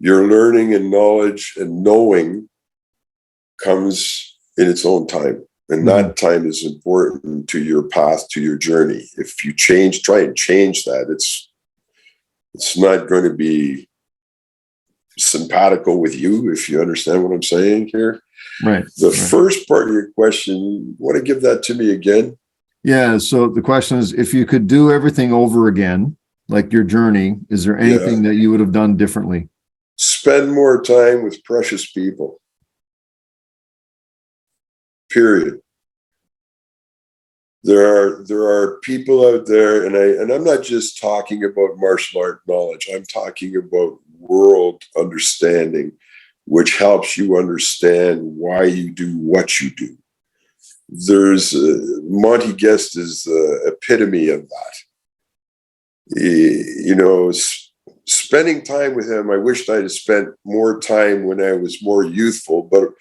Your learning and knowledge and knowing comes in its own time. And that time is important to your path, to your journey. If you try and change that, it's not going to be simpatico with you, if you understand what I'm saying here. Right. The first part of your question, want to give that to me again? Yeah. So the question is, if you could do everything over again, like your journey, is there anything that you would have done differently? Spend more time with precious people. Period. There are people out there, and I'm not just talking about martial art knowledge. I'm talking about world understanding, which helps you understand why you do what you do. There's Monte Guest is the epitome of that. Spending time with him, I wished I'd have spent more time when I was more youthful, but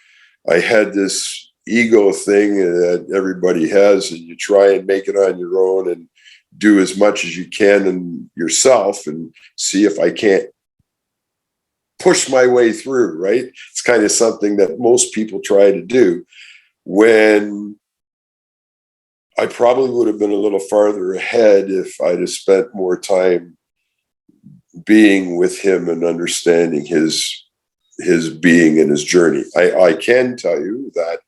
I had this ego thing that everybody has, and you try and make it on your own and do as much as you can in yourself and see if I can't push my way through, right? It's kind of something that most people try to do, when I probably would have been a little farther ahead if I'd have spent more time being with him and understanding his being and his journey. I can tell you that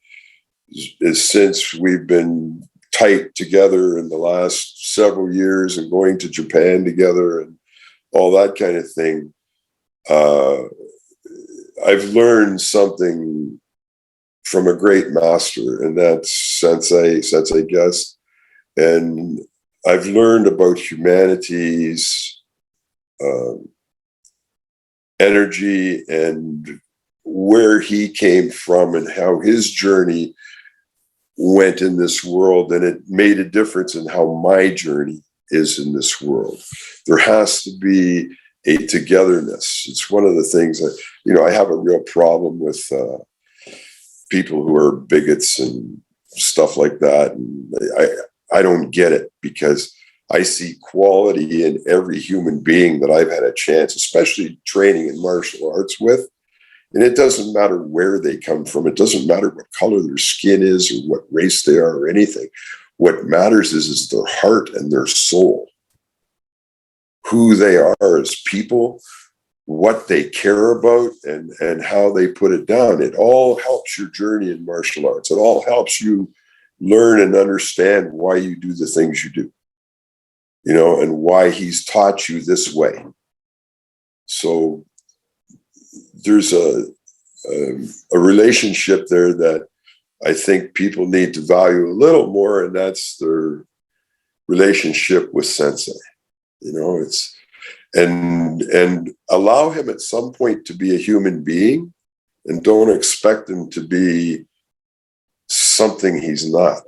since we've been tight together in the last several years and going to Japan together and all that kind of thing, I've learned something from a great master, and that's Sensei Guest. And I've learned about humanity's energy and where he came from and how his journey went in this world, and it made a difference in how my journey is in this world. There has to be a togetherness. It's one of the things that, I have a real problem with people who are bigots and stuff like that. And I don't get it, because I see quality in every human being that I've had a chance, especially training in martial arts with. And it doesn't matter where they come from. It doesn't matter what color their skin is or what race they are or anything. What matters is their heart and their soul, who they are as people, what they care about, and how they put it down. It all helps your journey in martial arts. It all helps you learn and understand why you do the things you do. and why he's taught you this way. So there's a relationship there that I think people need to value a little more, and that's their relationship with Sensei. It's and allow him at some point to be a human being, and don't expect him to be something he's not.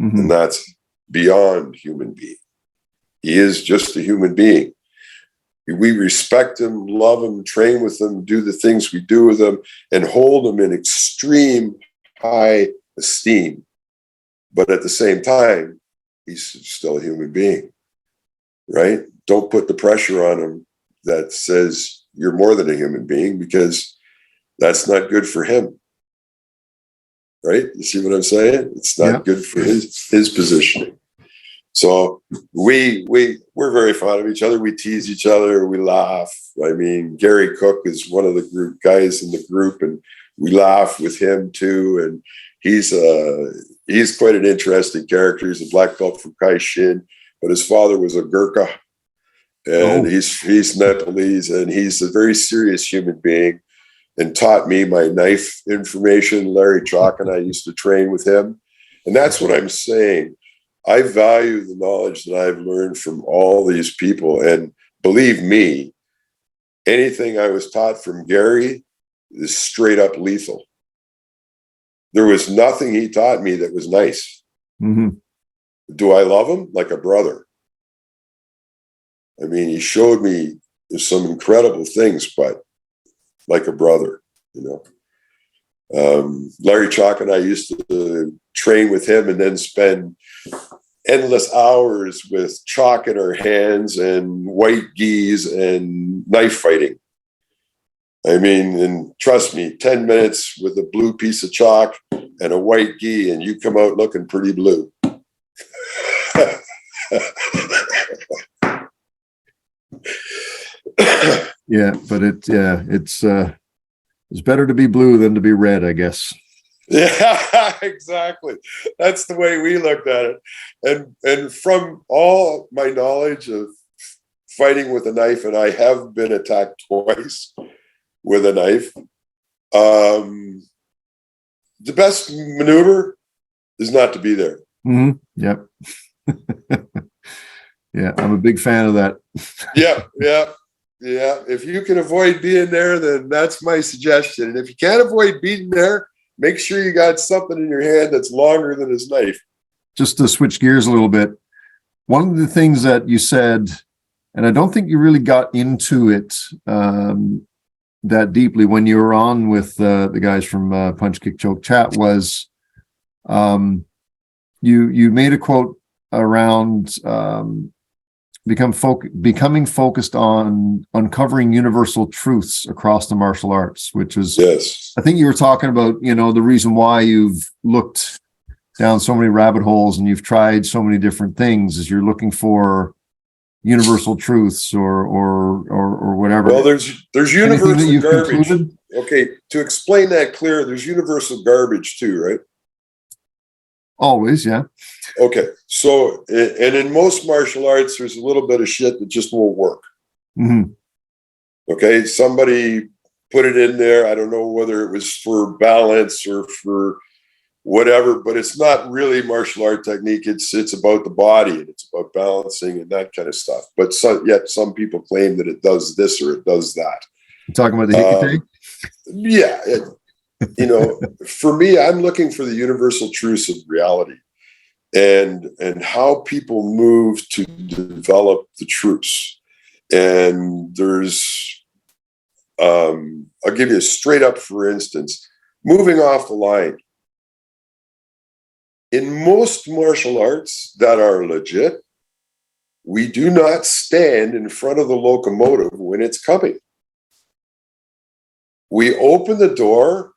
Mm-hmm. And that's beyond human being. He is just a human being. We respect him, love him, train with him, do the things we do with him, and hold him in extreme high esteem. But at the same time, he's still a human being, right? Don't put the pressure on him that says you're more than a human being, because that's not good for him, right? You see what I'm saying? It's not good for his positioning. So we're very fond of each other. We tease each other. We laugh. I mean, Gary Cook is one of the group guys in the group, and we laugh with him too. And he's quite an interesting character. He's a black belt from Kaishin, but his father was a Gurkha, and he's Nepalese, and he's a very serious human being, and taught me my knife information. Larry Chalk and I used to train with him, and that's what I'm saying. I value the knowledge that I've learned from all these people. And believe me, anything I was taught from Gary is straight up lethal. There was nothing he taught me that was nice. Mm-hmm. Do I love him? Like a brother. I mean, he showed me some incredible things, but like a brother, Larry Chalk and I used to train with him, and then spend endless hours with chalk in our hands and white gis and knife fighting. I mean, and trust me, 10 minutes with a blue piece of chalk and a white gi, and you come out looking pretty blue. Yeah, but it's better to be blue than to be red, I guess. Yeah, exactly. That's the way we looked at it. And from all my knowledge of fighting with a knife, and I have been attacked twice with a knife, the best maneuver is not to be there. Mm-hmm. Yep. Yeah, I'm a big fan of that. Yeah. If you can avoid being there, then that's my suggestion. And if you can't avoid being there, make sure you got something in your hand that's longer than his knife. Just to switch gears a little bit, one of the things that you said, and I don't think you really got into it that deeply when you were on with the guys from Punch Kick Choke Chat, was you made a quote around becoming focused on uncovering universal truths across the martial arts, which is, yes, I think you were talking about, the reason why you've looked down so many rabbit holes and you've tried so many different things is you're looking for universal truths or whatever. Well, there's universal garbage. Concluded? Okay, to explain that clear, there's universal garbage too, right? Always, yeah. Okay, so, and in most martial arts, there's a little bit of shit that just won't work. Mm-hmm. Okay, somebody put it in there. I don't know whether it was for balance or for whatever, but it's not really martial art technique. It's about the body, and it's about balancing and that kind of stuff. But yet some people claim that it does this or it does that. You're talking about the hikite? Yeah. For me, I'm looking for the universal truths of reality and how people move to develop the truths. And there's, I'll give you a straight up, for instance, moving off the line. In most martial arts that are legit, we do not stand in front of the locomotive when it's coming. We open the door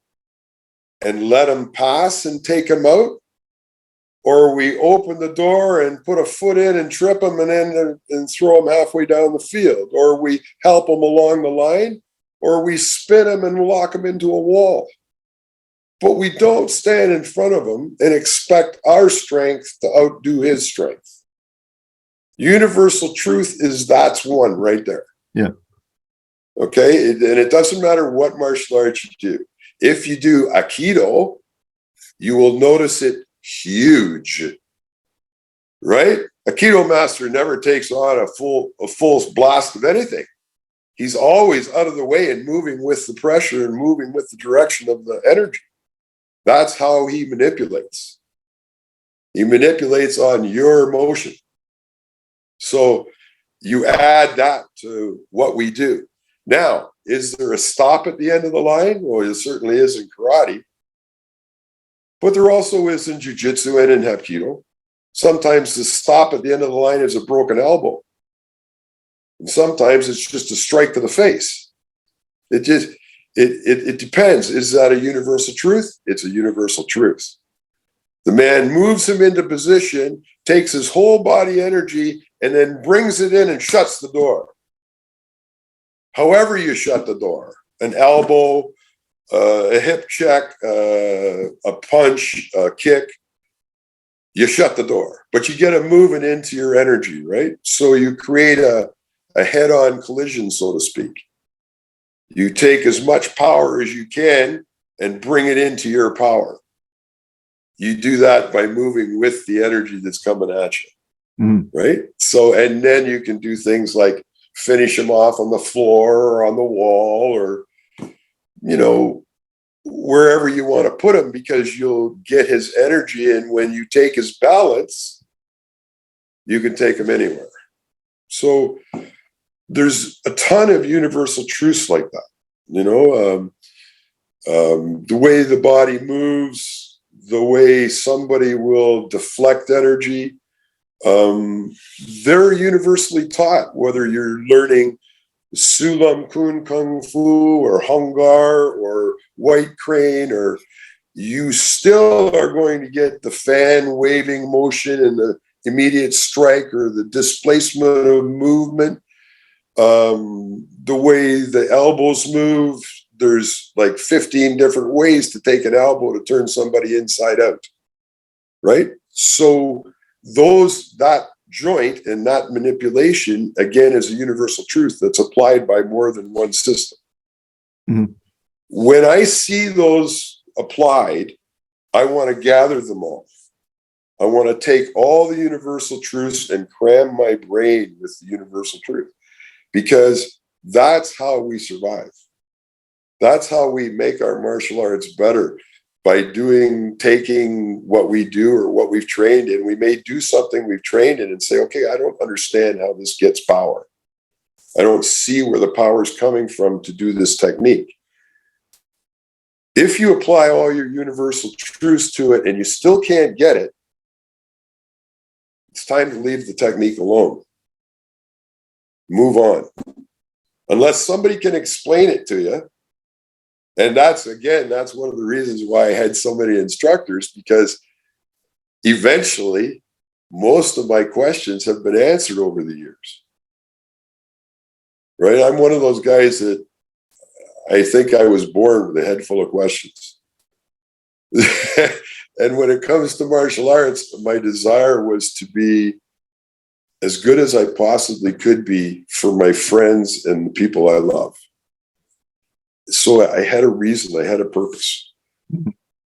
and let them pass and take them out, or we open the door and put a foot in and trip them and throw them halfway down the field, or we help them along the line, or we spin them and lock them into a wall. But we don't stand in front of him and expect our strength to outdo his strength. Universal truth is that's one right there. Yeah. Okay. And it doesn't matter what martial arts you do. If you do Aikido, you will notice it huge, right? Aikido master never takes on a full blast of anything. He's always out of the way and moving with the pressure and moving with the direction of the energy. That's how he manipulates. He manipulates on your motion. So you add that to what we do. Now, is there a stop at the end of the line? Well, it certainly is in karate. But there also is in Ju-Jitsu and in Hapkido. Sometimes the stop at the end of the line is a broken elbow. And sometimes it's just a strike to the face. It depends. Is that a universal truth? It's a universal truth. The man moves him into position, takes his whole body energy, and then brings it in and shuts the door. However you shut the door, an elbow, a hip check, a punch, a kick, you shut the door, but you get him moving into your energy, right? So you create a head-on collision, so to speak. You take as much power as you can and bring it into your power. You do that by moving with the energy that's coming at you, right? So, and then you can do things like finish him off on the floor or on the wall or, you know, wherever you want to put him, because you'll get his energy. And when you take his balance, you can take him anywhere. So there's a ton of universal truths like that, you know, the way the body moves, the way somebody will deflect energy. They're universally taught, whether you're learning Sulam Kun Kung Fu or Hungar or White Crane, or you still are going to get the fan waving motion and the immediate strike or the displacement of movement. The way the elbows move, there's like 15 different ways to take an elbow to turn somebody inside out, right? So that joint and that manipulation, again, is a universal truth that's applied by more than one system. Mm-hmm. When I see those applied, I want to gather them all. I want to take all the universal truths and cram my brain with the universal truth, because that's how we survive. That's how we make our martial arts better, by taking what we do or what we've trained in. We may do something we've trained in and say, okay, I don't understand how this gets power. I don't see where the power is coming from to do this technique. If you apply all your universal truths to it and you still can't get it, it's time to leave the technique alone. Move on. Unless somebody can explain it to you. And that's one of the reasons why I had so many instructors, because eventually most of my questions have been answered over the years. Right? I'm one of those guys that I think I was born with a head full of questions. And when it comes to martial arts, my desire was to be as good as I possibly could be for my friends and the people I love. So I had a reason, I had a purpose.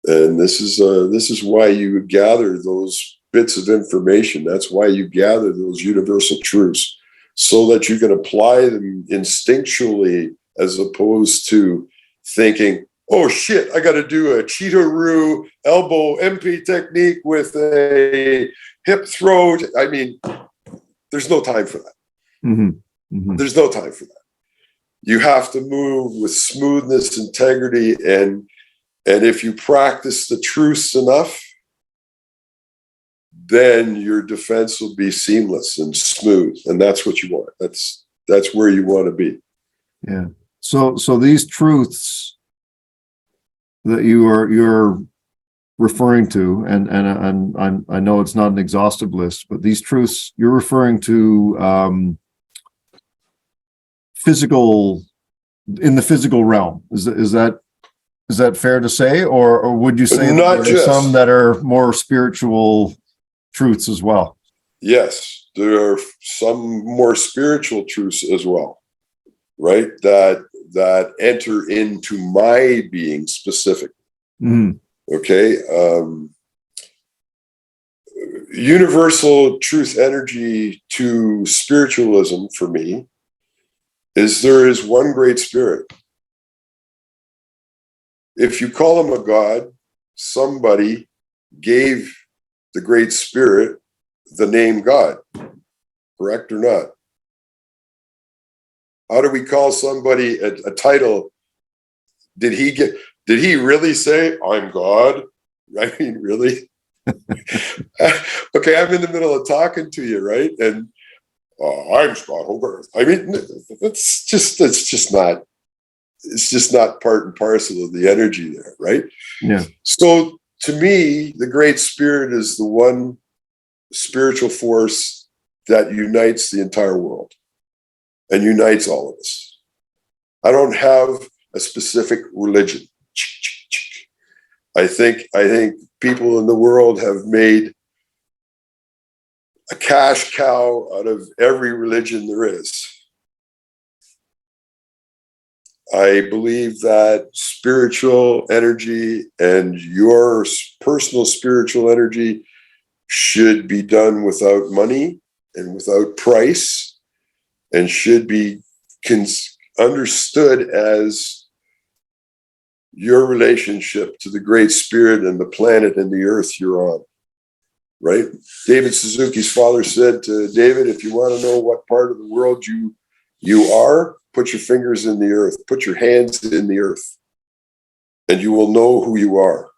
And this is why you gather those bits of information. That's why you gather those universal truths, so that you can apply them instinctually, as opposed to thinking, oh shit, I got to do a Chito-Ryu elbow MP technique with a hip throw. I mean, there's no time for that. Mm-hmm. Mm-hmm. There's no time for that. You have to move with smoothness, integrity, and if you practice the truths enough, then your defense will be seamless and smooth, and that's what you want. That's where you want to be. Yeah. So these truths that you're referring to, and I know it's not an exhaustive list, but these truths you're referring to. In the physical realm, is that fair to say, or would you say that there are some that are more spiritual truths as well? yes, there are some more spiritual truths as well, right? That enter into my being specifically. Mm. Okay. Universal truth energy to spiritualism for me is there is one great spirit. If you call him a god, somebody gave the great spirit the name God, correct or not? How do we call somebody a title? Did he really say, I'm God? I mean, really? Okay, I'm in the middle of talking to you, right? And I'm Scott Hogarth. I mean, it's just not part and parcel of the energy there, right? Yeah. So to me, the Great Spirit is the one spiritual force that unites the entire world and unites all of us. I don't have a specific religion. I think people in the world have made a cash cow out of every religion there is. I believe that spiritual energy and your personal spiritual energy should be done without money and without price, and should be understood as your relationship to the Great Spirit and the planet and the earth you're on, right? David Suzuki's father said to David, if you want to know what part of the world you are, put your fingers in the earth, put your hands in the earth, and you will know who you are.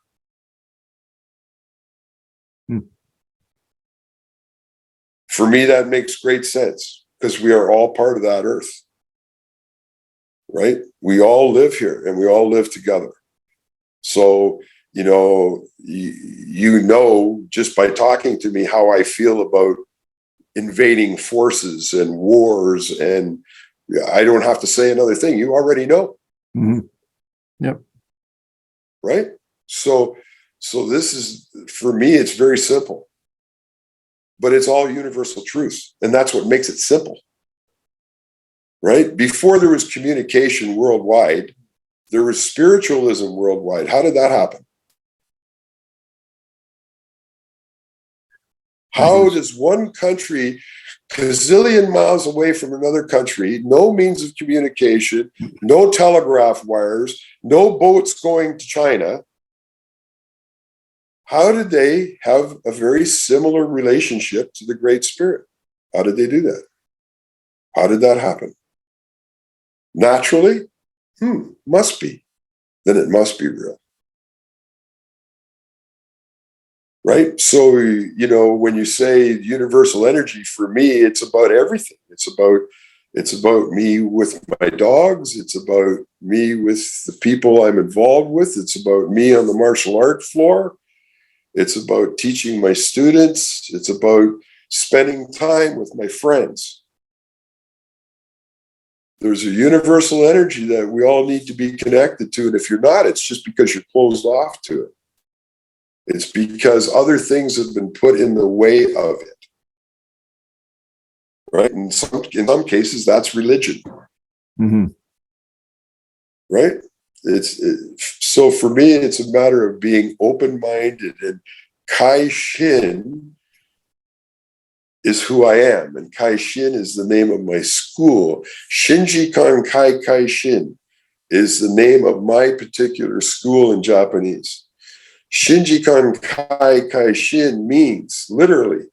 For me, that makes great sense because we are all part of that earth, right? We all live here and we all live together. So, you know just by talking to me how I feel about invading forces and wars, and I don't have to say another thing. You already know. Mm-hmm. Yep. Right? So this is, for me, it's very simple. But it's all universal truth. And that's what makes it simple. Right? Before there was communication worldwide, there was spiritualism worldwide. How did that happen? How does one country, gazillion miles away from another country, no means of communication, no telegraph wires, no boats going to China, how did they have a very similar relationship to the Great Spirit? How did they do that? How did that happen? Naturally? Must be. Then it must be real. Right? So, when you say universal energy, for me, it's about everything. It's about me with my dogs. It's about me with the people I'm involved with. It's about me on the martial art floor. It's about teaching my students. It's about spending time with my friends. There's a universal energy that we all need to be connected to. And if you're not, it's just because you're closed off to it. It's because other things have been put in the way of it. Right? In some cases, that's religion. Mm-hmm. Right? So for me, it's a matter of being open-minded, and Kai-Shin is who I am. And Kai-Shin is the name of my school. Shinji-kan Kai-Shin is the name of my particular school in Japanese. Shinji-kan Kai-Shin means literally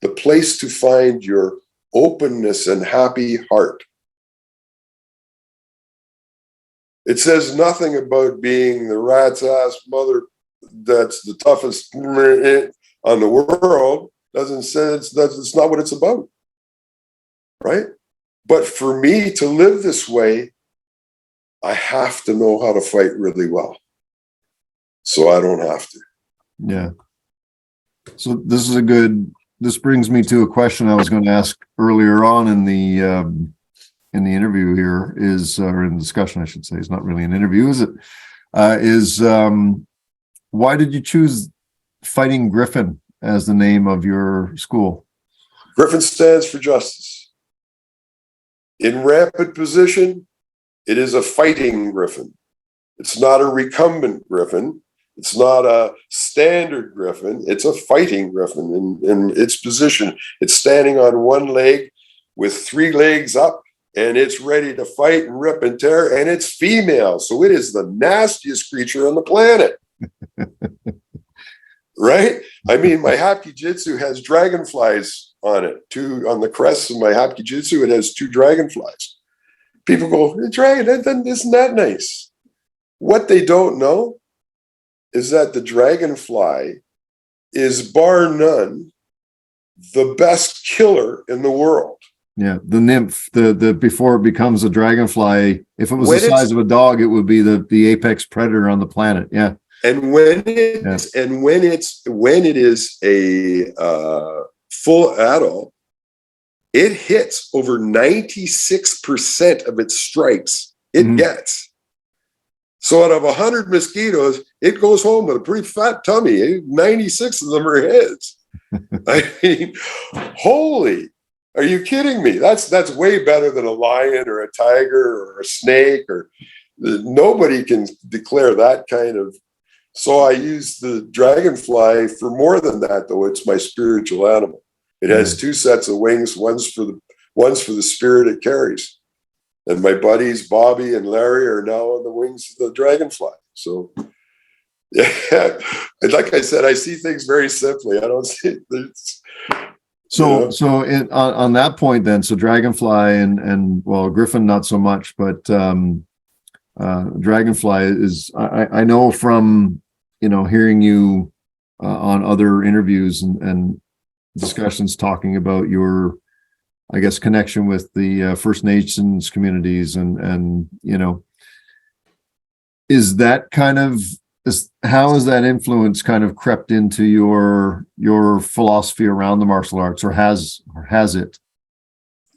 the place to find your openness and happy heart. It says nothing about being the rat's ass mother that's the toughest on the world. Doesn't say it's not what it's about. Right? But for me to live this way, I have to know how to fight really well. So I don't have to. Yeah. So this brings me to a question I was going to ask earlier on in the interview here or in the discussion, I should say. It's not really an interview, is it? Why did you choose Fighting Griffin as the name of your school? Griffin stands for justice. In rampant position, it is a fighting griffin. It's not a recumbent griffin. It's not a standard griffin. It's a fighting griffin in its position. It's standing on one leg with 3 legs up, and it's ready to fight and rip and tear, and it's female. So it is the nastiest creature on the planet. Right? I mean, my Hapkido has dragonflies on it. On the crest of my Hapkido, it has 2 dragonflies. People go, dragon, isn't that nice? What they don't know is that the dragonfly is bar none the best killer in the world. Yeah, the nymph, the before it becomes a dragonfly, if it was the size of a dog, it would be the apex predator on the planet. Yeah. And when it is a full adult, it hits over 96% of its strikes it gets. So out of 100 mosquitoes, it goes home with a pretty fat tummy. 96 of them are hits. I mean, holy, are you kidding me? That's way better than a lion or a tiger or a snake, or nobody can declare that kind of. So I use the dragonfly for more than that, though. It's my spiritual animal. It has 2 sets of wings. One's for the spirit it carries. And my buddies, Bobby and Larry, are now on the wings of the dragonfly. So, yeah, like I said, I see things very simply. I don't see it. So on that point then, so dragonfly and well, griffin, not so much, but dragonfly is, I know from, hearing you on other interviews and discussions talking about your, I guess, connection with the First Nations communities and is that kind of, how has that influence kind of crept into your philosophy around the martial arts, or has it?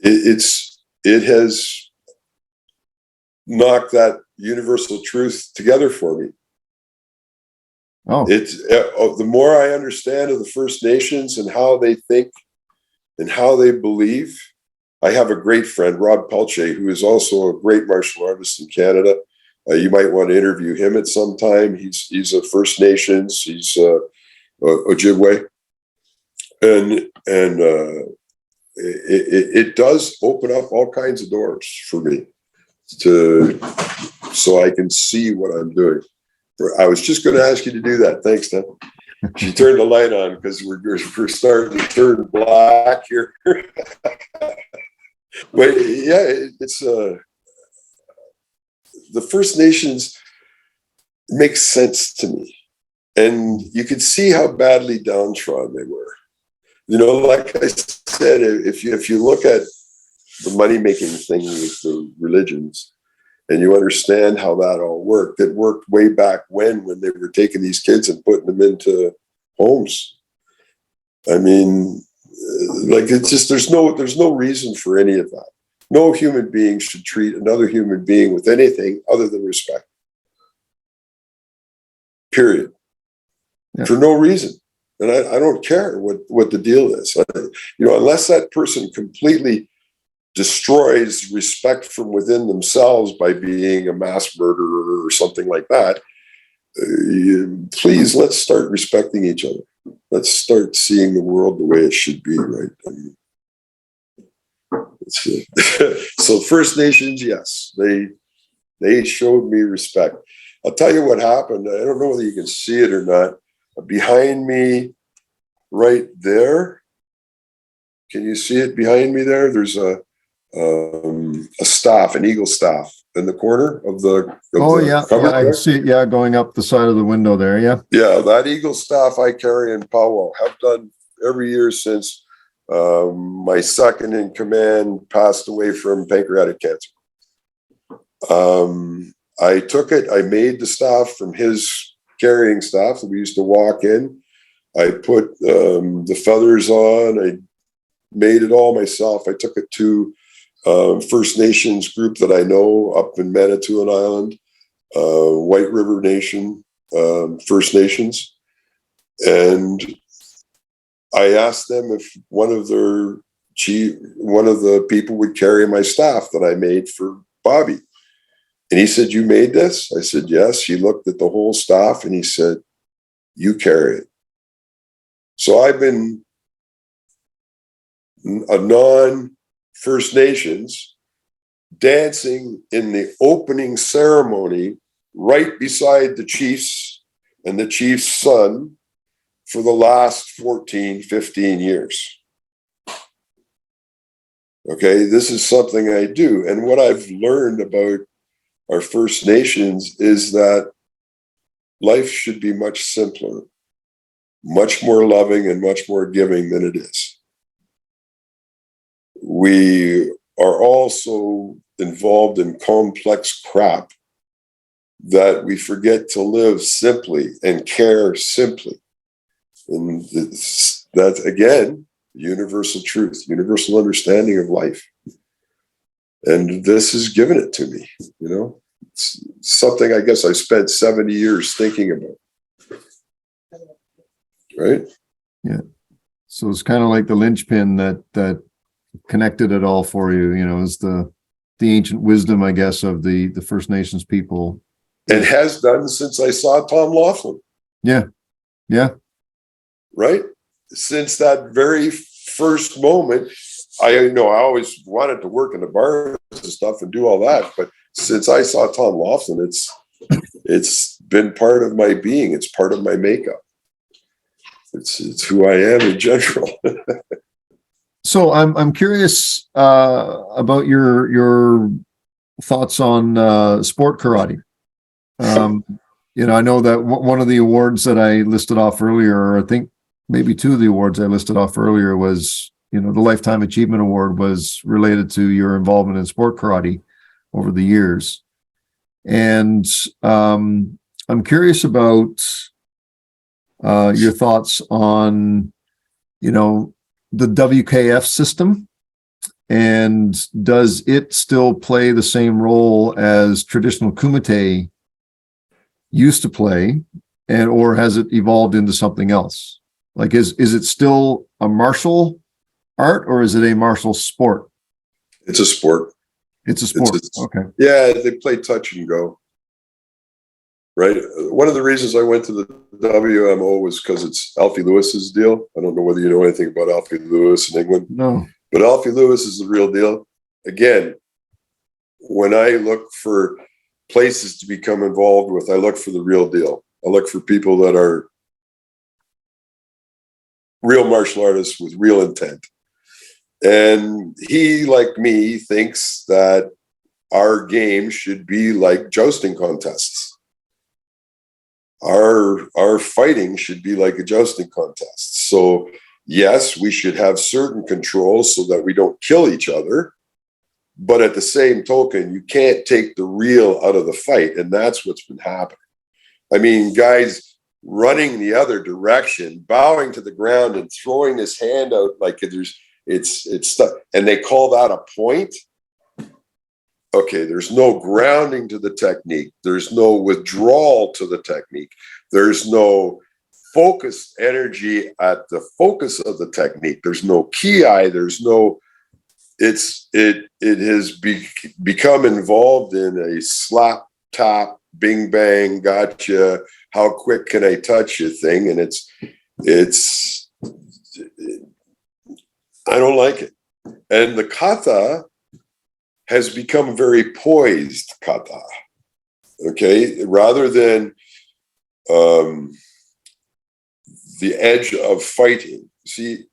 It has knocked that universal truth together for me. Oh, it's the more I understand of the First Nations and how they think and how they believe. I have a great friend, Rob Pelche, who is also a great martial artist in Canada. You might want to interview him at some time. He's a First Nations. He's Ojibwe, and it does open up all kinds of doors for me so I can see what I'm doing. I was just going to ask you to do that. Thanks, Tom. She turned the light on because we're starting to turn black here. But yeah, it's the First Nations makes sense to me, and you could see how badly downtrodden they were. Like I said, if you look at the money making thing with the religions, and you understand how that all worked, it worked way back when they were taking these kids and putting them into homes. I mean, like, it's just there's no reason for any of that. No human being should treat another human being with anything other than respect. Period. Yeah. For no reason. And I don't care what the deal is. Unless that person completely destroys respect from within themselves by being a mass murderer or something like that, please, let's start respecting each other. Let's start seeing the world the way it should be, right? So First Nations, yes, they showed me respect. I'll tell you what happened. I don't know whether you can see it or not. Behind me, right there. Can you see it behind me there? There's a staff, an eagle staff in the corner of the yeah, I can see it. Yeah, going up the side of the window there. Yeah, that eagle staff I carry in powwow. Have done every year since my second in command passed away from pancreatic cancer. I took it. I made the staff from his carrying staff that we used to walk in. I put the feathers on. I made it all myself. I took it to First Nations group that I know up in Manitoulin Island, White River Nation, First Nations. And I asked them if one of their one of the people would carry my staff that I made for Bobby. And he said, "You made this?" I said, "Yes." He looked at the whole staff and he said, "You carry it." So I've been a non-First Nations dancing in the opening ceremony right beside the chiefs and the chief's son for the last 14, 15 years. Okay, this is something I do. And what I've learned about our First Nations is that life should be much simpler, much more loving and much more giving than it is. We are also involved in complex crap that we forget to live simply and care simply. And that's, again, universal truth, universal understanding of life. And this has given it to me, you know. It's something I guess I spent 70 years thinking about. Right? Yeah. So it's kind of like the linchpin that connected it all for you, you know, is the ancient wisdom, I guess, of the First Nations people. And has done since I saw Tom Laughlin. Yeah. Yeah. Right? Since that very first moment, I always wanted to work in the bars and stuff and do all that. But since I saw Tom Laughlin, it's been part of my being. It's part of my makeup. It's who I am in general. So I'm curious about your thoughts on sport karate. You know, I know that one of the awards that I listed off earlier, or I think maybe two of the awards I listed off earlier, was, you know, the Lifetime Achievement Award was related to your involvement in sport karate over the years. And I'm curious about your thoughts on, you know, the WKF system, and does it still play the same role as traditional kumite used to play, and or has it evolved into something else? Like, is it still a martial art, or is it a martial sport? It's a sport. It's a sport. Okay. Yeah, they play touch and go. Right. One of the reasons I went to the WMO was because it's Alfie Lewis's deal. I don't know whether you know anything about Alfie Lewis in England. No. But Alfie Lewis is the real deal. Again, when I look for places to become involved with, I look for the real deal. I look for people that are real martial artists with real intent. And he, like me, thinks that our game should be like jousting contests. Our fighting should be like a jousting contest. So yes, we should have certain controls so that we don't kill each other. But at the same token, you can't take the real out of the fight. And that's what's been happening. I mean, guys running the other direction, bowing to the ground and throwing his hand out like it's stuck. And they call that a point. Okay, there's no grounding to the technique. There's no withdrawal to the technique. There's no focused energy at the focus of the technique. There's no ki. There's no. It has become involved in a slap tap, bing bang, gotcha. How quick can I touch you thing? And it's. I don't like it. And the kata has become very poised kata, okay? Rather than the edge of fighting. See,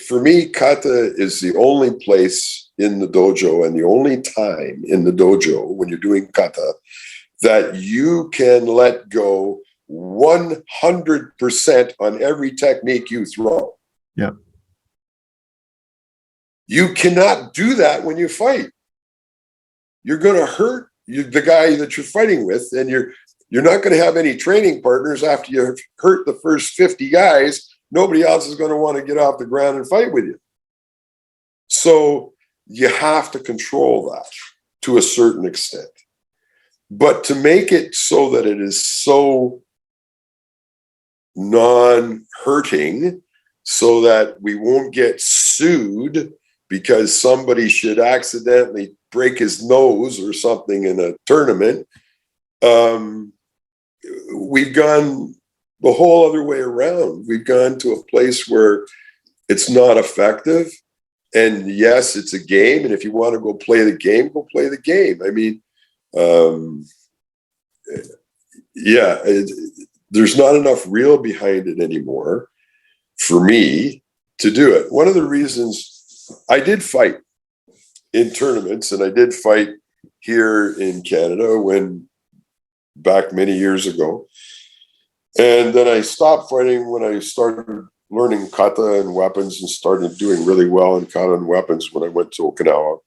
for me, kata is the only place in the dojo and the only time in the dojo when you're doing kata that you can let go 100% on every technique you throw. Yeah. You cannot do that when you fight. You're going to hurt the guy that you're fighting with, and you're not going to have any training partners after you hurt the first 50 guys. Nobody else is going to want to get off the ground and fight with you. So you have to control that to a certain extent. But to make it so that it is so non-hurting, so that we won't get sued because somebody should accidentally break his nose or something in a tournament. We've gone the whole other way around. We've gone to a place where it's not effective. And yes, it's a game. And if you want to go play the game, go play the game. I mean, there's not enough real behind it anymore for me to do it. One of the reasons I did fight in tournaments, and I did fight here in Canada back many years ago. And then I stopped fighting when I started learning kata and weapons and started doing really well in kata and weapons when I went to Okinawa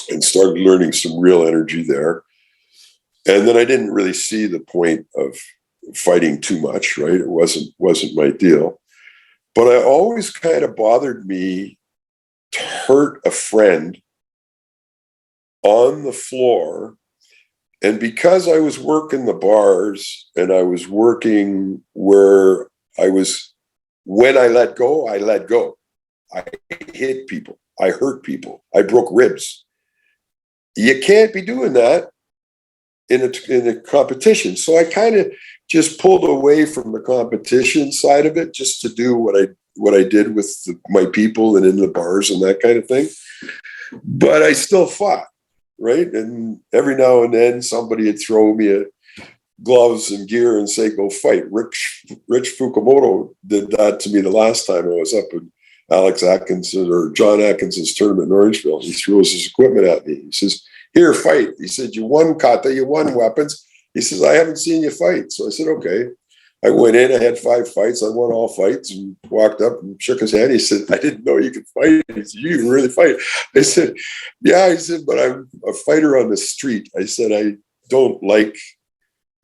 and started learning some real energy there. And then I didn't really see the point of fighting too much, right? It wasn't my deal. But it always kind of bothered me to hurt a friend on the floor. And because I was working the bars and I was working where when I let go, I let go. I hit people. I hurt people. I broke ribs. You can't be doing that in a competition. So I kind of just pulled away from the competition side of it just to do what I did with my people and in the bars and that kind of thing. But I still fought, right? And every now and then somebody would throw me gloves and gear and say, go fight. Rich Fukumoto did that to me the last time I was up in John Atkinson's tournament in Orangeville. He throws his equipment at me. He says, here, fight. He said, you won kata, you won weapons. He says, I haven't seen you fight. So I said, okay. I went in, I had 5 fights. I won all fights and walked up and shook his hand. He said, I didn't know you could fight. He said, you can really fight. I said, yeah. I said, but I'm a fighter on the street. I said, I don't like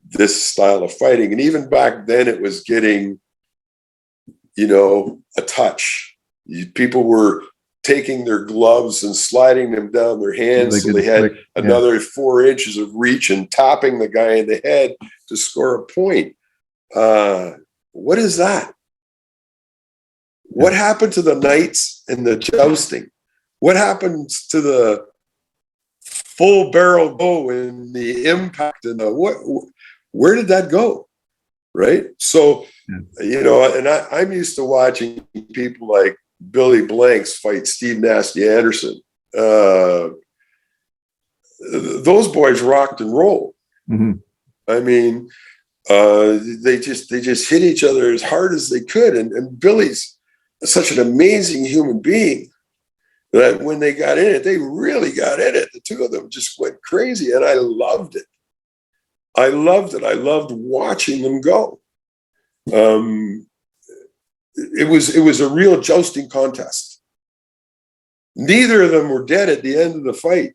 this style of fighting. And even back then it was getting, a touch. People were taking their gloves and sliding them down their hands so they had another 4 inches of reach and tapping the guy in the head to score a point. What is that? What happened to the knights and the jousting? What happens to the full barrel go and the impact and where did that go? Right? So, and I'm used to watching people like Billy Blanks fight Steve Nasty Anderson. Those boys rocked and rolled. Mm-hmm. I mean, they just hit each other as hard as they could. And Billy's such an amazing human being that when they got in it, they really got in it. The two of them just went crazy, and I loved it. I loved it. I loved watching them go. It was a real jousting contest. Neither of them were dead at the end of the fight,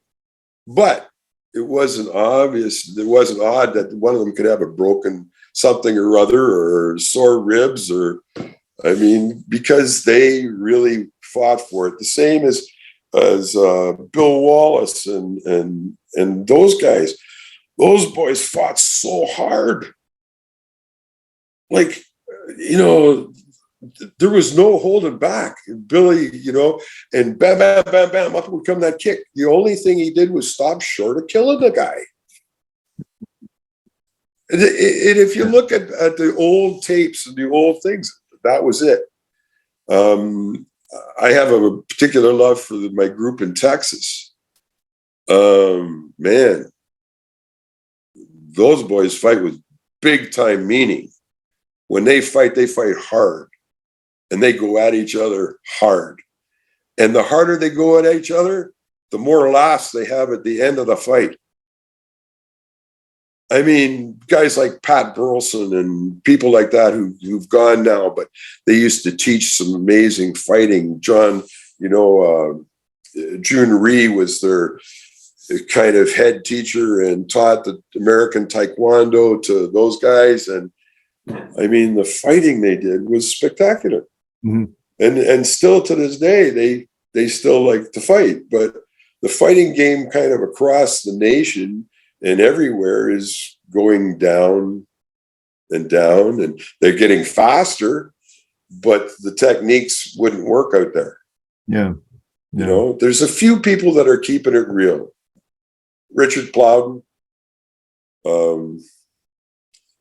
but it wasn't odd that one of them could have a broken something or other or sore ribs because they really fought for it. The same as Bill Wallace and those guys. Those boys fought so hard. Like, there was no holding back. Billy, and bam, bam, bam, bam, up would come that kick. The only thing he did was stop short of killing the guy. And if you look at the old tapes and the old things, that was it. I have a particular love for my group in Texas. Man, those boys fight with big time meaning. When they fight hard. And they go at each other hard. And the harder they go at each other, the more laughs they have at the end of the fight. I mean, guys like Pat Burleson and people like that who've gone now, but they used to teach some amazing fighting. Jun Rhee was their kind of head teacher and taught the American Taekwondo to those guys. And I mean, the fighting they did was spectacular. Mm-hmm. And still to this day, they still like to fight. But the fighting game kind of across the nation and everywhere is going down, and they're getting faster, but the techniques wouldn't work out there. Yeah. You know, there's a few people that are keeping it real. Richard Plowden.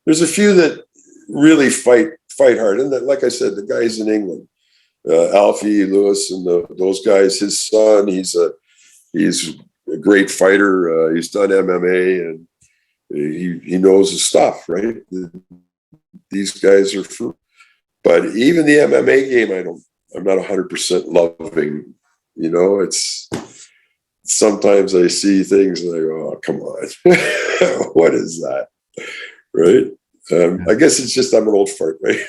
There's a few that really fight hard. And that, like I said, the guys in England, Alfie Lewis and those guys, his son, he's a great fighter. He's done MMA and he knows his stuff, right? These guys are but even the MMA game, I'm not 100% loving. You know, it's sometimes I see things and I go, oh, come on. What is that? Right. I guess it's just I'm an old fart, right?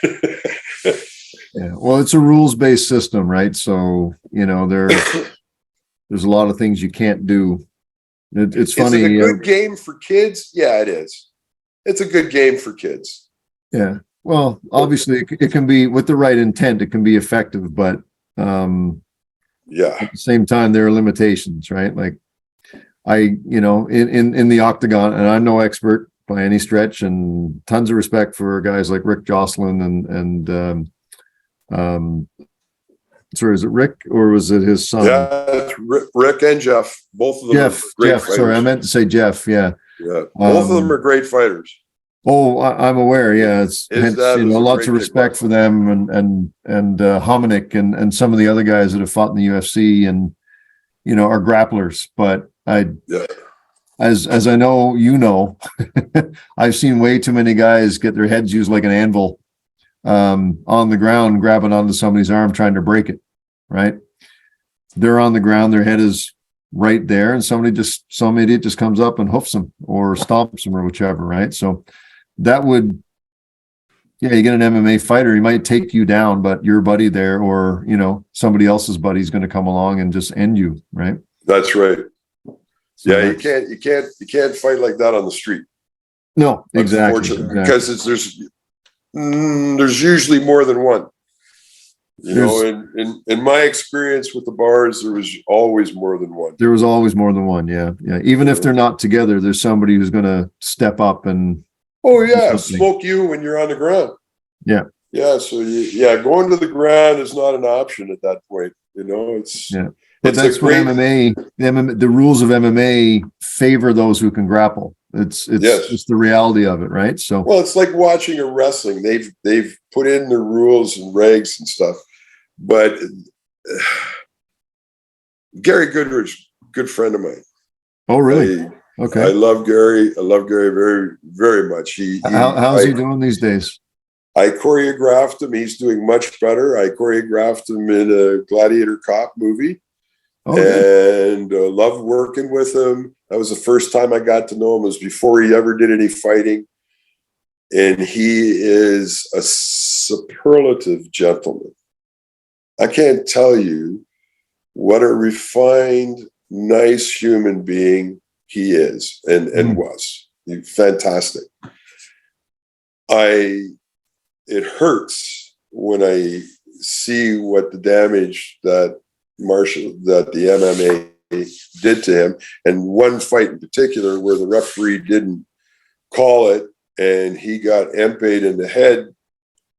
Yeah. Well, it's a rules-based system, right? So, you know, there's a lot of things you can't do. It's funny. Is it a good game for kids? Yeah, it is. It's a good game for kids. Yeah. Well, obviously it can be, with the right intent, it can be effective, but yeah, at the same time, there are limitations, right? Like you know, in the octagon, and I'm no expert by any stretch, and tons of respect for guys like Rick Jocelyn and sorry, is it Rick or was it his son? Yeah, it's Rick and Jeff. Both of them are great fighters. Sorry, I meant to say Jeff. Yeah. Yeah. Both of them are great fighters. Oh, I'm aware. Yeah, it's hence, you know, lots of respect for them and Hominick and some of the other guys that have fought in the UFC and, you know, are grapplers. But as I know, you know, I've seen way too many guys get their heads used like an anvil on the ground, grabbing onto somebody's arm, trying to break it. Right? They're on the ground, their head is right there, and some idiot just comes up and hoofs them or stomps them or whichever. Right? So. That would, you get an MMA fighter, he might take you down, but your buddy there or, you know, somebody else's buddy is going to come along and just end you, right? That's right. So yeah, you can't fight like that on the street. No, exactly. Because there's usually more than one. You know, in my experience with the bars, there was always more than one. There was always more than one, yeah. Even if they're not together, there's somebody who's going to step up and smoke you when you're on the ground. Yeah. Yeah. So going to the ground is not an option at that point. You know, But that's what the rules of MMA favor those who can grapple. It's just the reality of it, right? So it's like watching a wrestling. They've put in the rules and regs and stuff. But Gary Goodrich, good friend of mine. Oh, really? Okay. I love Gary. Very, very much. How's he doing these days? I choreographed him. He's doing much better. I choreographed him in a Gladiator Cop movie. And loved working with him. That was the first time I got to know him. It was before he ever did any fighting. And he is a superlative gentleman. I can't tell you what a refined, nice human being he is and was. Fantastic. It hurts when I see what the damage that the MMA did to him, and one fight in particular where the referee didn't call it and he got empayed in the head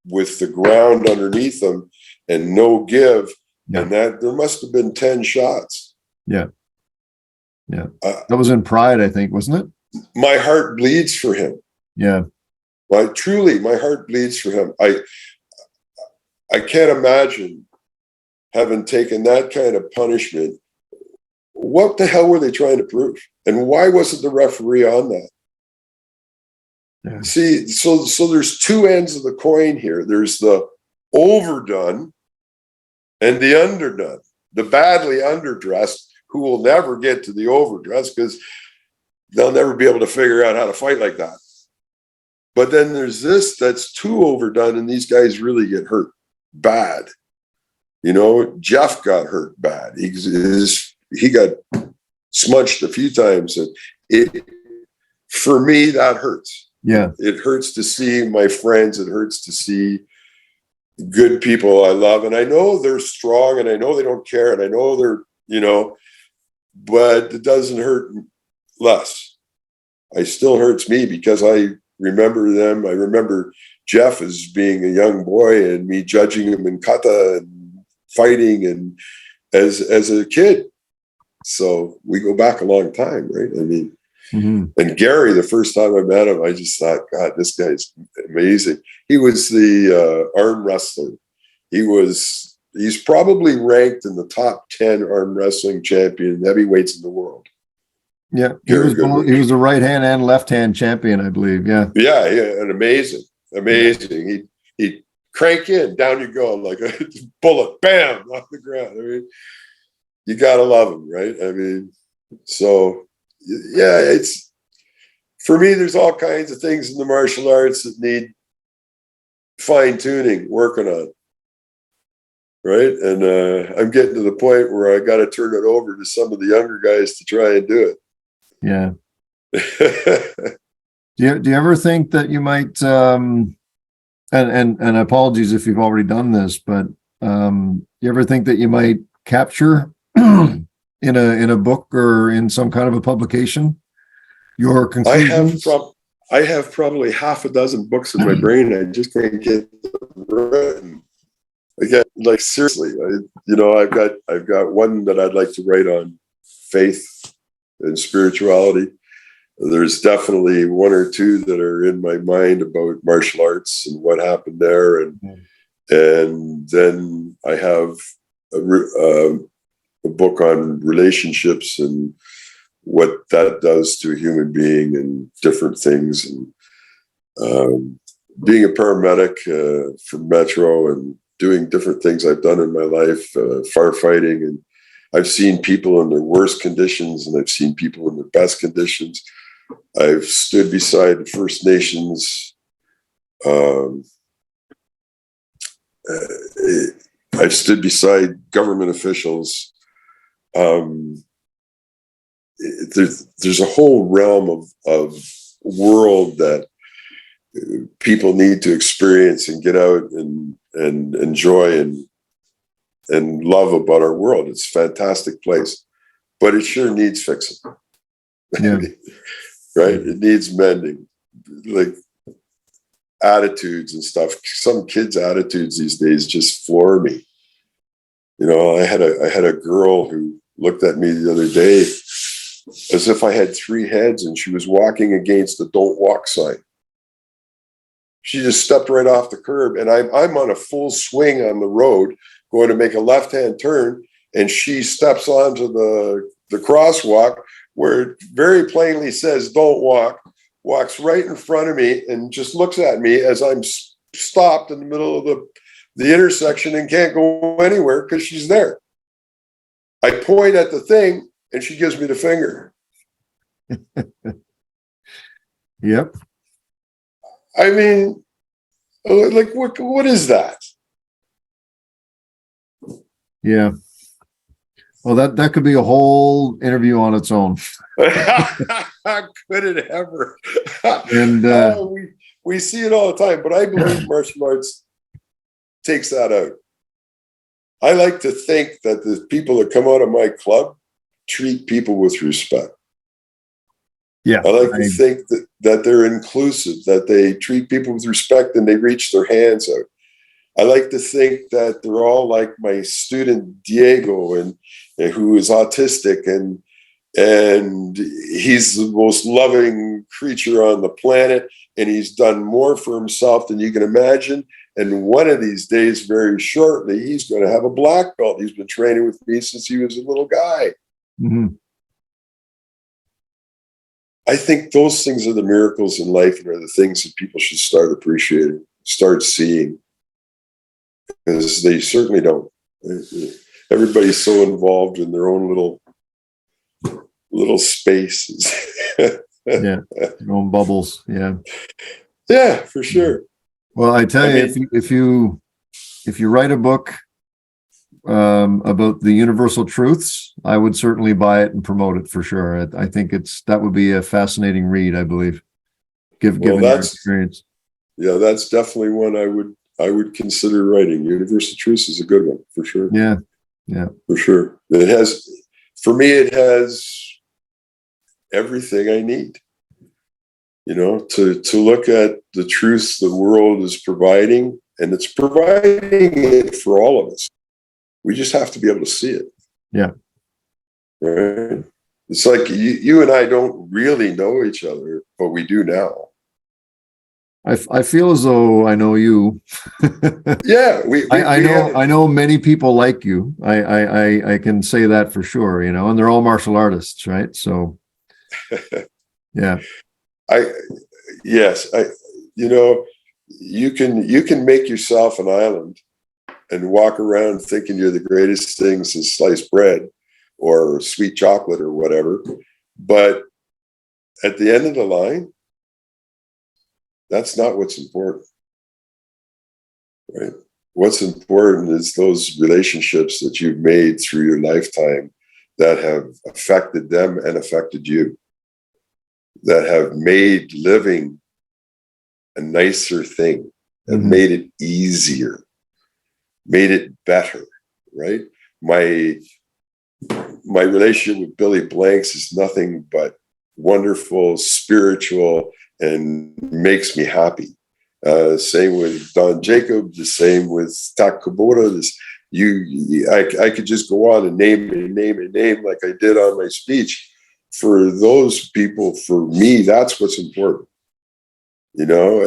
with the ground underneath him and no give. And that there must have been 10 shots. Yeah. That was in Pride, I think, wasn't it? My heart bleeds for him. Yeah. Truly, my heart bleeds for him. I can't imagine having taken that kind of punishment. What the hell were they trying to prove? And why wasn't the referee on that? Yeah. See, so there's two ends of the coin here. There's the overdone and the underdone, the badly underdressed, who will never get to the overdressed because they'll never be able to figure out how to fight like that. But then there's this that's too overdone, and these guys really get hurt bad. You know, Jeff got hurt bad. He got smudged a few times, and for me, that hurts. Yeah, it hurts to see my friends. It hurts to see good people I love, and I know they're strong, and I know they don't care, and I know they're, but it doesn't hurt less. It still hurts me because I remember them. I remember Jeff as being a young boy and me judging him in kata and fighting, and as a kid. So we go back a long time, right? I mean, and Gary, the first time I met him, I just thought, God, this guy's amazing. He was the arm wrestler. He's probably ranked in the top 10 arm wrestling champion heavyweights in the world. Yeah, he was the right hand and left hand champion, I believe. Yeah, and amazing. He'd crank in, down you go, like a bullet, bam, off the ground. I mean, you gotta love him, right? I mean, so yeah, it's, for me, there's all kinds of things in the martial arts that need fine tuning, working on, right? And I'm getting to the point where I got to turn it over to some of the younger guys to try and do it. Yeah. Do you ever think that you might, and apologies if you've already done this, but you ever think that you might capture in a book or in some kind of a publication your conclusions? I have probably half a dozen books in my brain. I just can't get them written. Again, like seriously, I've got one that I'd like to write on faith and spirituality. There's definitely one or two that are in my mind about martial arts and what happened there, and then I have a book on relationships and what that does to a human being and different things, and being a paramedic for Metro and doing different things I've done in my life, firefighting, and I've seen people in their worst conditions and I've seen people in their best conditions. I've stood beside the First Nations. I've stood beside government officials. There's a whole realm of world that people need to experience and get out and enjoy and love about our world. It's a fantastic place, but it sure needs fixing. Yeah. Right? It needs mending, like attitudes and stuff. Some kids' attitudes these days just floor me. I had a girl who looked at me the other day as if I had three heads, and she was walking against the "Don't Walk" sign. She just stepped right off the curb, and I'm on a full swing on the road, going to make a left-hand turn, and she steps onto the crosswalk where it very plainly says "Don't walk," walks right in front of me and just looks at me as I'm stopped in the middle of the intersection and can't go anywhere because she's there. I point at the thing and she gives me the finger. Yep. I mean, like, what is that? Yeah. Well, that could be a whole interview on its own. Could it ever? And we see it all the time, but I believe martial arts takes that out. I like to think that the people that come out of my club treat people with respect. Yeah, I like to think that they're inclusive, that they treat people with respect and they reach their hands out. I like to think that they're all like my student Diego, and who is autistic, and he's the most loving creature on the planet, and he's done more for himself than you can imagine. And one of these days, very shortly, he's going to have a black belt. He's been training with me since he was a little guy. Mm-hmm. I think those things are the miracles in life, and are the things that people should start appreciating, start seeing, because they certainly don't. Everybody's so involved in their own little spaces. Yeah, their own bubbles. Yeah. Yeah, for sure. Well, I tell you, if you write a book about the universal truths, I would certainly buy it and promote it for sure. I think that would be a fascinating read, I believe, given your experience. Yeah, that's definitely one I would consider writing. Universal Truths is a good one for sure. Yeah, for sure. It has everything I need. To look at the truths the world is providing, and it's providing it for all of us. We just have to be able to see it. Yeah. Right. It's like you and I don't really know each other, but we do now. I feel as though I know you. Yeah, I know many people like you. I can say that for sure, you know, and they're all martial artists, right? So yeah. Yes, you know, you can make yourself an island and walk around thinking you're the greatest thing since sliced bread or sweet chocolate or whatever. But at the end of the line, that's not what's important, right? What's important is those relationships that you've made through your lifetime that have affected them and affected you, that have made living a nicer thing, and made it easier, made it better, right? My relationship with Billy Blanks is nothing but wonderful, spiritual, and makes me happy. Same with Don Jacob, the same with Tak Kubota. I could just go on and name like I did on my speech. For those people, for me, that's what's important. You know,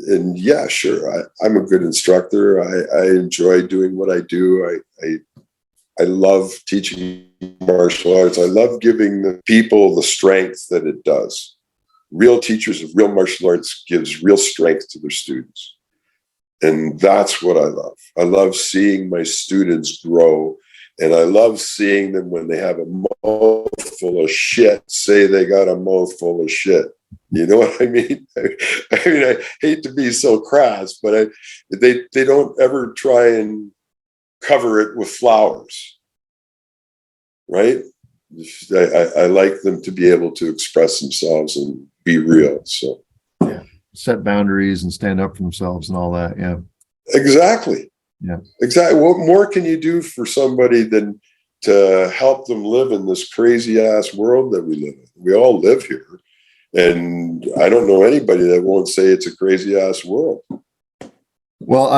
and yeah, sure, I'm a good instructor. I enjoy doing what I do. I love teaching martial arts. I love giving the people the strength that it does. Real teachers of real martial arts gives real strength to their students. And that's what I love. I love seeing my students grow. And I love seeing them when they have a mouthful of shit, say they got a mouthful of shit. You know what I mean? I hate to be so crass, but they don't ever try and cover it with flowers, right? I like them to be able to express themselves and be real. So yeah, set boundaries and stand up for themselves and all that. Yeah, exactly. Yeah, exactly. What more can you do for somebody than to help them live in this crazy ass world that we live in? We all live here, and I don't know anybody that won't say it's a crazy ass world. Well,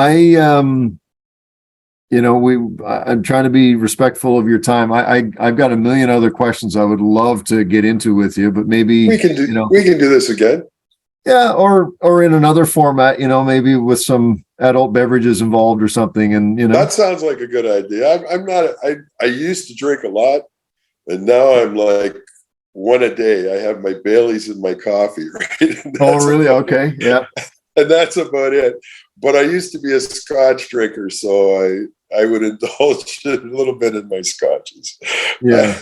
you know, I'm trying to be respectful of your time. I've got a million other questions I would love to get into with you, but maybe we can do, you know, we can do this again. Yeah, or in another format, you know, maybe with some adult beverages involved or something. And you know, that sounds like a good idea. I'm not. I used to drink a lot, and now I'm like one a day. I have my Baileys and my coffee. Right? Oh, really? Okay, yeah. And that's about it. But I used to be a Scotch drinker, so I would indulge a little bit in my Scotches. Yeah.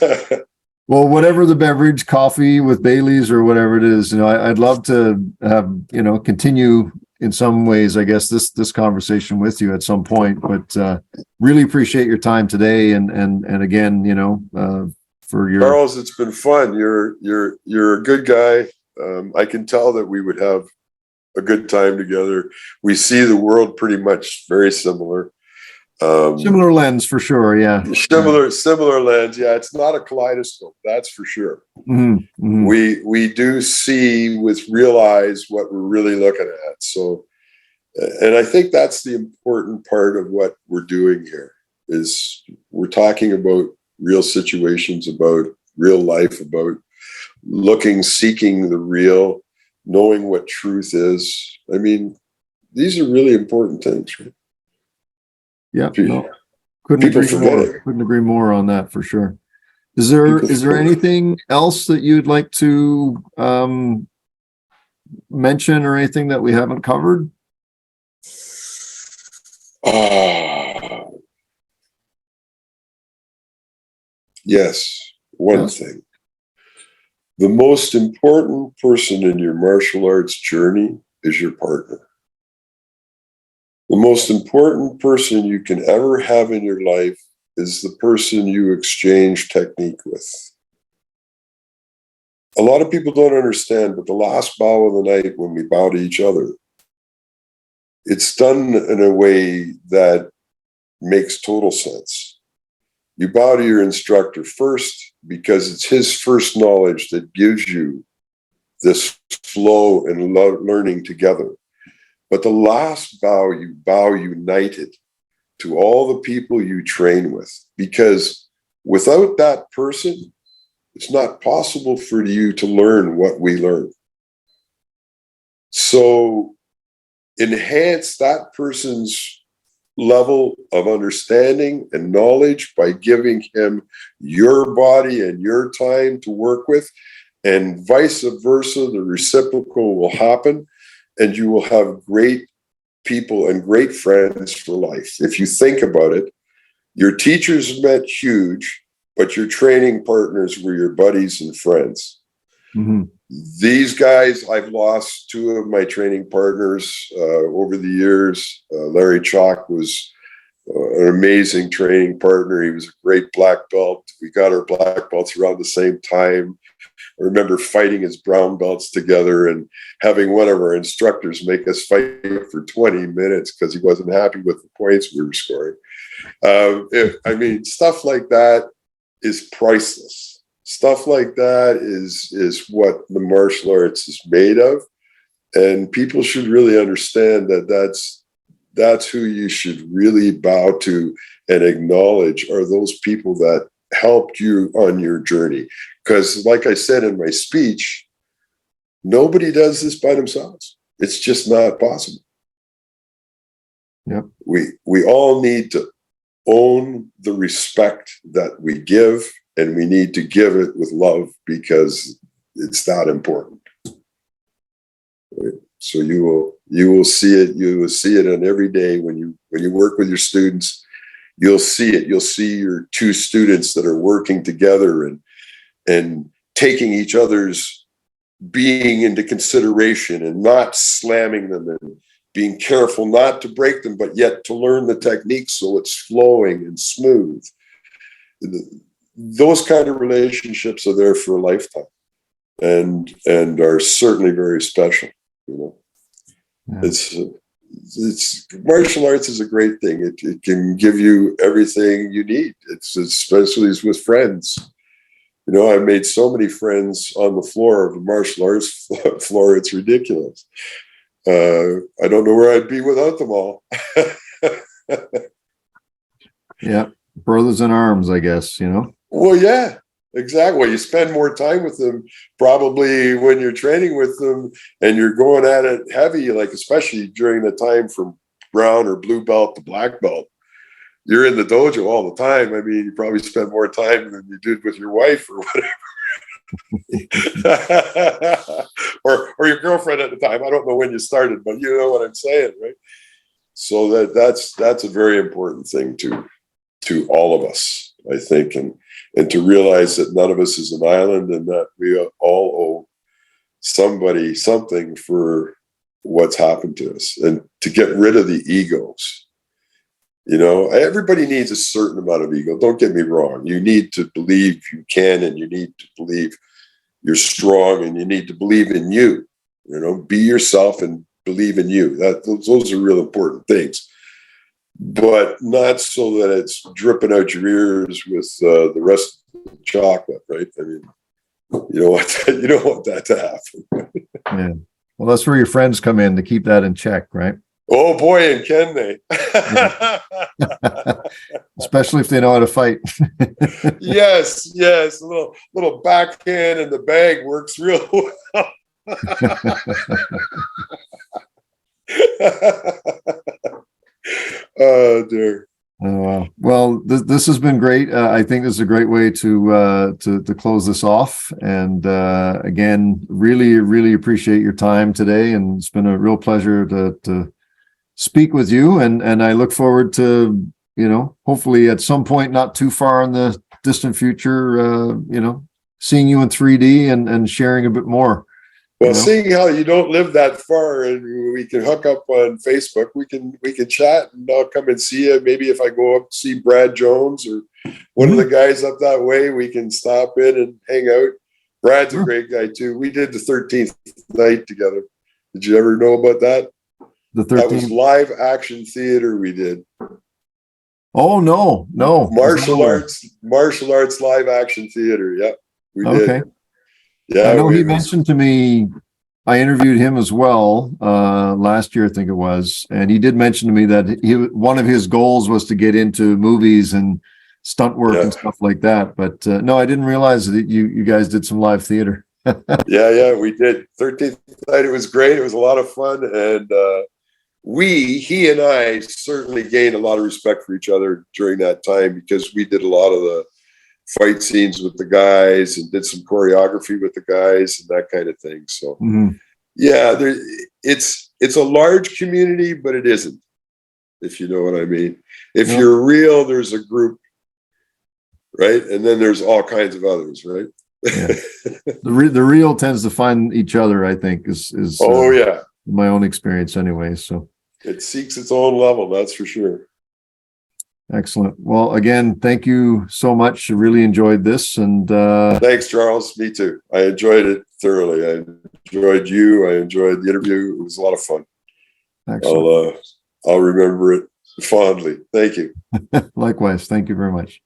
Well, whatever the beverage, coffee with Baileys or whatever it is, you know, I'd love to have, you know, continue in some ways, I guess, this conversation with you at some point. But really appreciate your time today, and again, you know, for your Charles, it's been fun. You're a good guy. I can tell that we would have a good time together. We see the world pretty much very similar. Similar lens for sure. Yeah. Similar lens. Yeah. It's not a kaleidoscope. That's for sure. We do see with real eyes what we're really looking at. So, and I think that's the important part of what we're doing here is we're talking about real situations, about real life, about seeking the real, knowing what truth is. I mean, these are really important things, right? Yeah, no, couldn't agree more on that for sure. Is there anything else that you'd like to mention or anything that we haven't covered? Yes, one thing. The most important person in your martial arts journey is your partner. The most important person you can ever have in your life is the person you exchange technique with. A lot of people don't understand, but the last bow of the night when we bow to each other, it's done in a way that makes total sense. You bow to your instructor first because it's his first knowledge that gives you this flow and learning together. But the last bow, you bow united to all the people you train with, because Without that person, it's not possible for you to learn what we learn. So enhance that person's level of understanding and knowledge by giving him your body and your time to work with, and vice versa, the reciprocal will happen, and you will have great people and great friends for life. If you think about it, your teachers meant huge, but your training partners were your buddies and friends. Mm-hmm. These guys, I've lost two of my training partners over the years. Larry Chalk was an amazing training partner. He was a great black belt. We got our black belts around the same time. I remember fighting his brown belts together and having one of our instructors make us fight for 20 minutes because he wasn't happy with the points we were scoring. Stuff like that is priceless. Stuff like that is what the martial arts is made of. And people should really understand that that's who you should really bow to and acknowledge, are those people that helped you on your journey. Because like I said in my speech, nobody does this by themselves. It's just not possible. Yep. We all need to own the respect that we give, and we need to give it with love because it's that important. Right? So you will see it. You will see it on every day when you work with your students. You'll see it. You'll see your two students that are working together and taking each other's being into consideration and not slamming them and being careful not to break them, but yet to learn the technique so it's flowing and smooth. Those kind of relationships are there for a lifetime and are certainly very special. Yeah. It's martial arts is a great thing. It can give you everything you need. It's especially with friends. I've made so many friends on the floor of the martial arts floor. It's ridiculous. I don't know where I'd be without them all. Yeah. Brothers in arms, I guess, Well, yeah, exactly. Well, you spend more time with them probably when you're training with them and you're going at it heavy, like especially during the time from brown or blue belt to black belt. You're in the dojo all the time. You probably spend more time than you did with your wife or whatever. or your girlfriend at the time. I don't know when you started, but you know what I'm saying, right? So that's a very important thing to all of us, I think, and to realize that none of us is an island and that we all owe somebody something for what's happened to us, and to get rid of the egos. Everybody needs a certain amount of ego. Don't get me wrong. You need to believe you can, and you need to believe you're strong, and you need to believe in you. Be yourself and believe in you. Those are real important things. But not so that it's dripping out your ears with the rest of the chocolate, right? You don't want that to happen. Yeah. Well, that's where your friends come in to keep that in check, right? Oh boy, and can they? Especially if they know how to fight. Yes. A little backhand in the bag works real well. Oh dear. Oh, wow. Well, this has been great. I think this is a great way to close this off. And again, really appreciate your time today. And it's been a real pleasure to speak with you. And I look forward to, hopefully at some point, not too far in the distant future, seeing you in 3D and sharing a bit more. Well, seeing how you don't live that far and we can hook up on Facebook, we can chat, and I'll come and see you. Maybe if I go up to see Brad Jones or one of the guys up that way, we can stop in and hang out. Brad's a great guy too. We did the 13th night together. Did you ever know about that? The 13th? That was live action theater we did. Oh, no. Martial arts live action theater. Yeah, we did. Yeah, I know he mentioned to me, I interviewed him as well last year, I think it was, and he did mention to me that one of his goals was to get into movies and stunt work and Yeah. stuff like that. But no, I didn't realize that you guys did some live theater. Yeah, we did. 13th night, it was great. It was a lot of fun. And he and I certainly gained a lot of respect for each other during that time, because we did a lot of the fight scenes with the guys and did some choreography with the guys and that kind of thing. So yeah, it's a large community, but it isn't, if you know what I mean. If you're real, there's a group, right? And then there's all kinds of others, right? Yeah. The real tends to find each other, I think, is yeah, my own experience anyway. So it seeks its own level, that's for sure. Excellent. Well, again, thank you so much. I really enjoyed this. And thanks, Charles. Me too. I enjoyed it thoroughly. I enjoyed you. I enjoyed the interview. It was a lot of fun. Excellent. I'll remember it fondly. Thank you. Likewise. Thank you very much.